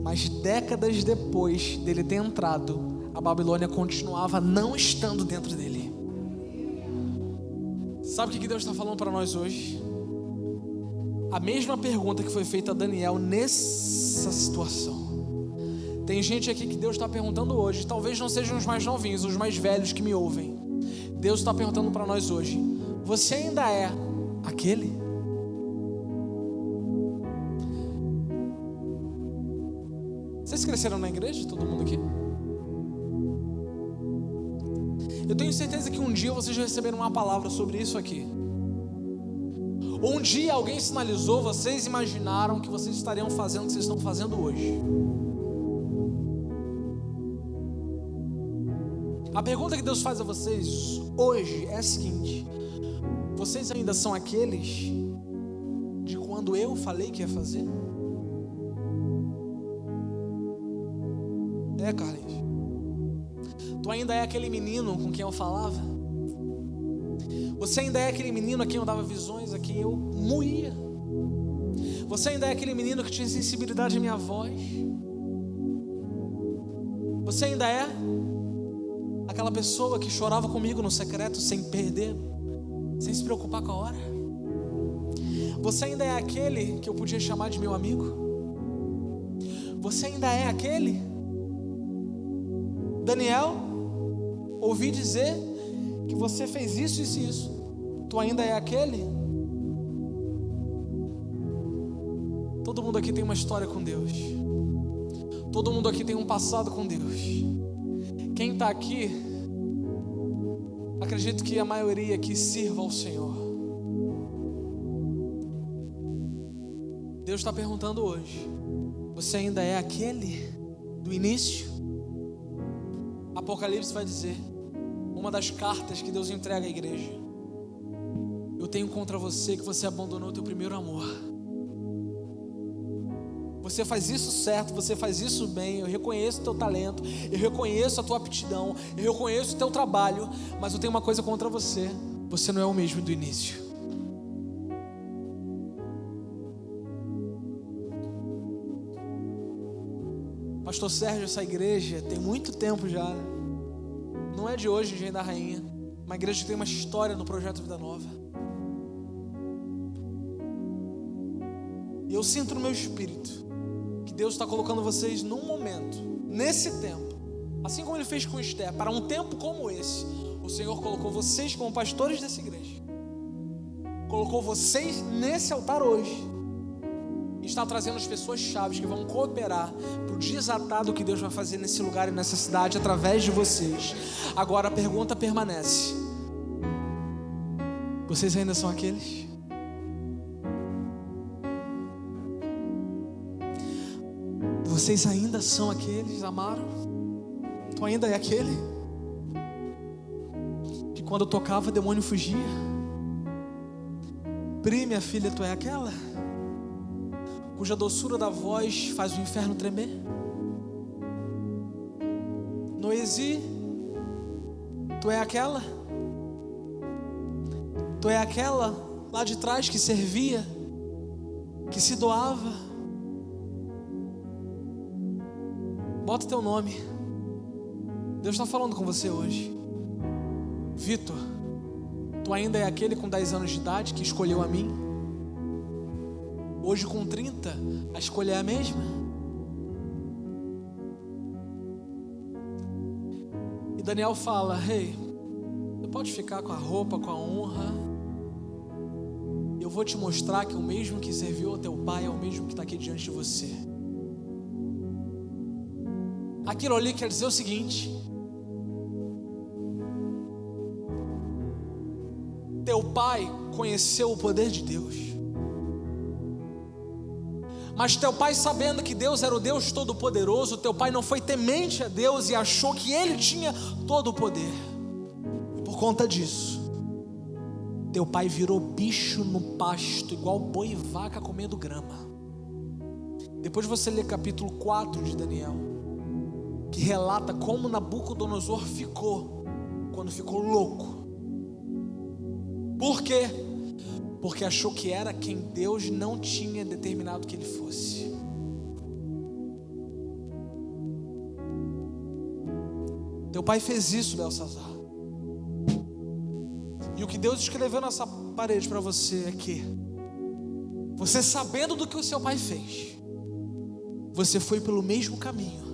mas décadas depois dele ter entrado, a Babilônia continuava não estando dentro dele. Sabe o que Deus está falando para nós hoje? A mesma pergunta que foi feita a Daniel nessa situação. Tem gente aqui que Deus está perguntando hoje, talvez não sejam os mais novinhos, os mais velhos que me ouvem. Deus está perguntando para nós hoje: você ainda é aquele? Vocês cresceram na igreja, todo mundo aqui? Eu tenho certeza que um dia vocês receberam uma palavra sobre isso aqui. Ou um dia alguém sinalizou, vocês imaginaram que vocês estariam fazendo o que vocês estão fazendo hoje. A pergunta que Deus faz a vocês hoje é a seguinte: Vocês ainda são aqueles de quando eu falei que ia fazer? Carlinhos, tu ainda é aquele menino com quem eu falava? Você ainda é aquele menino a quem eu dava visões, a quem eu moía? Você ainda é aquele menino que tinha sensibilidade à minha voz? Você ainda é aquela pessoa que chorava comigo no secreto sem perder, sem se preocupar com a hora? Você ainda é aquele que eu podia chamar de meu amigo? Você ainda é aquele? Daniel, ouvi dizer que você fez isso, isso e isso. Tu ainda é aquele? Todo mundo aqui tem uma história com Deus. Todo mundo aqui tem um passado com Deus. Quem está aqui, acredito que a maioria aqui sirva ao Senhor. Deus está perguntando hoje: você ainda é aquele do início? Apocalipse vai dizer, uma das cartas que Deus entrega à igreja: eu tenho contra você que você abandonou o teu primeiro amor. Você faz isso certo, você faz isso bem, eu reconheço o teu talento, eu reconheço a tua aptidão, eu reconheço o teu trabalho, mas eu tenho uma coisa contra você: você não é o mesmo do início. Pastor Sérgio, essa igreja tem muito tempo já, né? Não é de hoje, Engenho da Rainha. Uma igreja que tem uma história no Projeto Vida Nova. E eu sinto no meu espírito que Deus está colocando vocês num momento, nesse tempo, assim como Ele fez com Esther, para um tempo como esse. O Senhor colocou vocês como pastores dessa igreja, colocou vocês nesse altar hoje, está trazendo as pessoas chaves que vão cooperar para o desatado que Deus vai fazer nesse lugar e nessa cidade através de vocês. Agora a pergunta permanece: vocês ainda são aqueles? Vocês ainda são aqueles, amaram? Tu ainda é aquele que quando tocava o demônio fugia? Pri, minha filha, tu é aquela cuja doçura da voz faz o inferno tremer? Noesi, tu é aquela? Tu é aquela lá de trás que servia, que se doava? Bota teu nome. Deus está falando com você hoje. Vitor, tu ainda é aquele com 10 anos de idade que escolheu a mim? Hoje com 30, a escolha é a mesma? E Daniel fala: Rei, você pode ficar com a roupa, com a honra. Eu vou te mostrar que o mesmo que serviu ao teu pai é o mesmo que está aqui diante de você. Aquilo ali quer dizer o seguinte: teu pai conheceu o poder de Deus, mas teu pai, sabendo que Deus era o Deus Todo-Poderoso, teu pai não foi temente a Deus e achou que ele tinha todo o poder. E por conta disso, teu pai virou bicho no pasto, igual boi e vaca comendo grama. Depois você lê capítulo 4 de Daniel, que relata como Nabucodonosor ficou quando ficou louco. Por quê? Porque achou que era quem Deus não tinha determinado que ele fosse. Teu pai fez isso, Belsazar. E o que Deus escreveu nessa parede para você é que você, sabendo do que o seu pai fez, você foi pelo mesmo caminho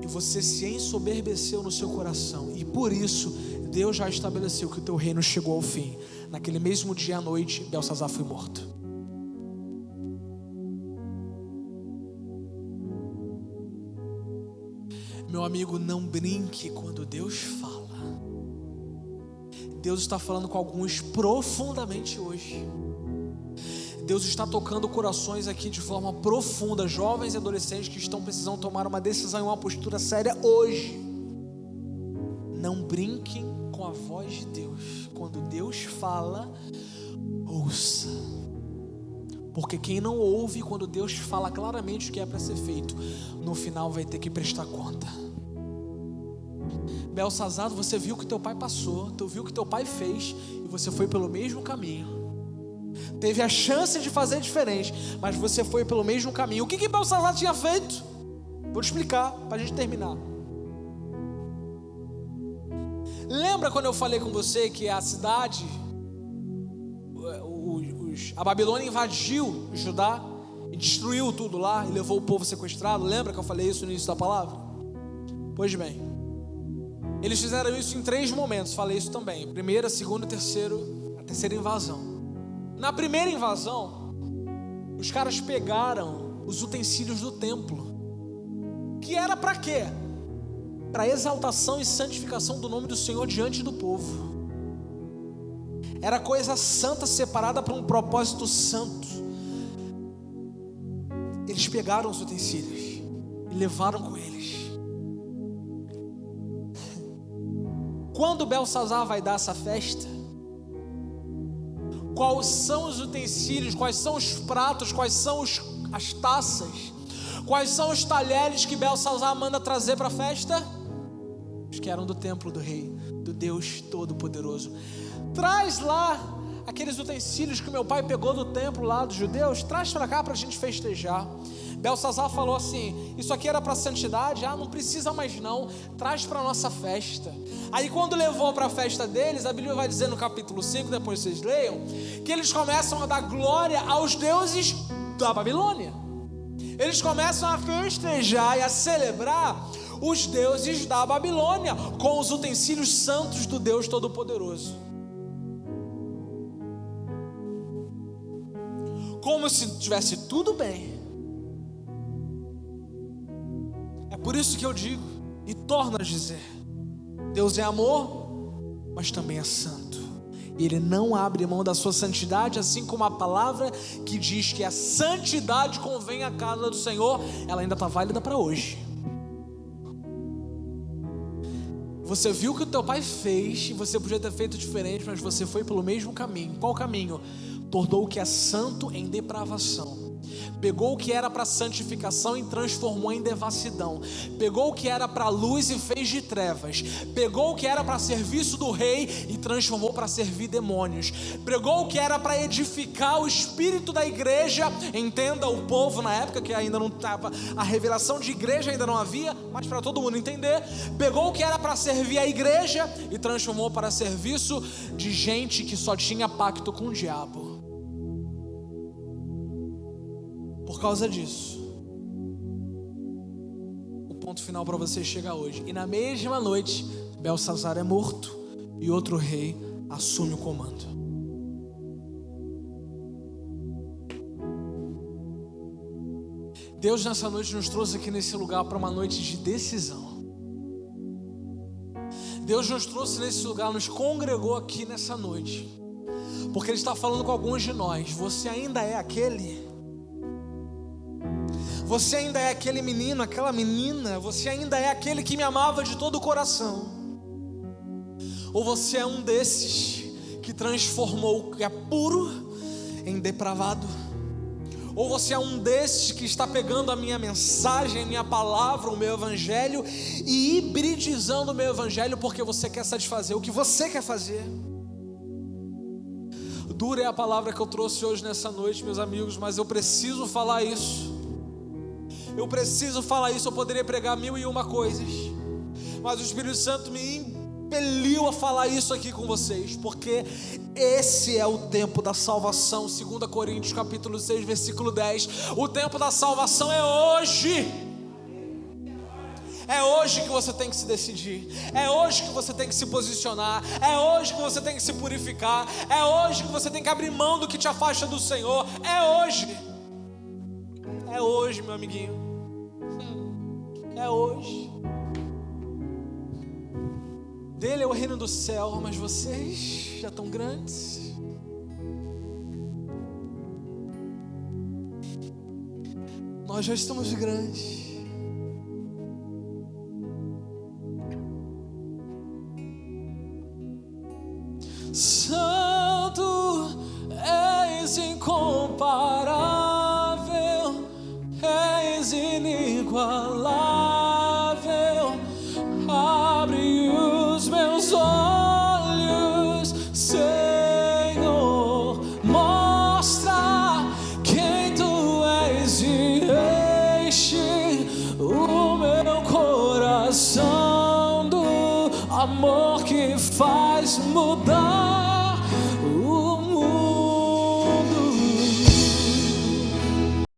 e você se ensoberbeceu no seu coração, e por isso Deus já estabeleceu que o teu reino chegou ao fim. Naquele mesmo dia à noite, Belsazar foi morto. Meu amigo, não brinque quando Deus fala. Deus está falando com alguns profundamente hoje. Deus está tocando corações aqui de forma profunda, jovens e adolescentes que estão precisando tomar uma decisão e uma postura séria hoje. Não brinquem com a voz de Deus. Quando Deus fala, ouça. Porque quem não ouve quando Deus fala claramente o que é para ser feito, no final vai ter que prestar conta. Belsazar, você viu que teu pai passou, tu viu que teu pai fez, e você foi pelo mesmo caminho. Teve a chance de fazer diferente, mas você foi pelo mesmo caminho. O que Belsazar tinha feito? Vou te explicar, para a gente terminar. Lembra quando eu falei com você que a cidade, a Babilônia invadiu Judá e destruiu tudo lá e levou o povo sequestrado? Lembra que eu falei isso no início da palavra? Pois bem, eles fizeram isso em 3 momentos, falei isso também: primeira, segunda e a terceira invasão. Na primeira invasão, os caras pegaram os utensílios do templo, que era para quê? Para exaltação e santificação do nome do Senhor diante do povo. Era coisa santa, separada para um propósito santo. Eles pegaram os utensílios e levaram com eles. Quando Belsazar vai dar essa festa, quais são os utensílios, quais são os pratos, quais são as taças, quais são os talheres que Belsazar manda trazer para a festa? Os que eram do templo do rei, do Deus Todo-Poderoso. Traz lá aqueles utensílios que meu pai pegou do templo lá dos judeus, traz para cá para a gente festejar. Belsazar falou assim: isso aqui era para santidade? Não precisa mais não, traz para a nossa festa. Aí quando levou para a festa deles, a Bíblia vai dizer no capítulo 5, depois vocês leiam, que eles começam a dar glória aos deuses da Babilônia. Eles começam a festejar e a celebrar os deuses da Babilônia com os utensílios santos do Deus Todo-Poderoso. Como se tivesse tudo bem. É por isso que eu digo e torno a dizer: Deus é amor, mas também é santo. E Ele não abre mão da sua santidade, assim como a palavra que diz que a santidade convém à casa do Senhor, ela ainda está válida para hoje. Você viu o que o teu pai fez e você podia ter feito diferente, mas você foi pelo mesmo caminho. Qual caminho? Tornou o que é santo em depravação. Pegou o que era para santificação e transformou em devassidão. Pegou o que era para luz e fez de trevas. Pegou o que era para serviço do rei e transformou para servir demônios. Pegou o que era para edificar o espírito da igreja. Entenda, o povo na época que ainda não estava, a revelação de igreja ainda não havia, mas para todo mundo entender. Pegou o que era para servir a igreja e transformou para serviço de gente que só tinha pacto com o diabo. Por causa disso, o ponto final para você chega hoje. E na mesma noite, Belsazar é morto e outro rei assume o comando. Deus nessa noite nos trouxe aqui nesse lugar para uma noite de decisão. Deus nos trouxe nesse lugar, nos congregou aqui nessa noite, porque Ele está falando com alguns de nós. Você ainda é aquele... Você ainda é aquele menino, aquela menina. Você ainda é aquele que me amava de todo o coração. Ou você é um desses que transformou o que é puro em depravado. Ou você é um desses que está pegando a minha mensagem, a minha palavra, o meu evangelho e hibridizando o meu evangelho porque você quer satisfazer o que você quer fazer. Dura é a palavra que eu trouxe hoje nessa noite, meus amigos, mas eu preciso falar isso. Eu preciso falar isso. Eu poderia pregar 1001 coisas, mas o Espírito Santo me impeliu a falar isso aqui com vocês, porque esse é o tempo da salvação. 2 Coríntios capítulo 6, versículo 10. O tempo da salvação é hoje. É hoje que você tem que se decidir. É hoje que você tem que se posicionar. É hoje que você tem que se purificar. É hoje que você tem que abrir mão do que te afasta do Senhor. É hoje. É hoje, meu amiguinho. É hoje. Dele é o reino do céu, mas vocês já estão grandes. Nós já estamos grandes.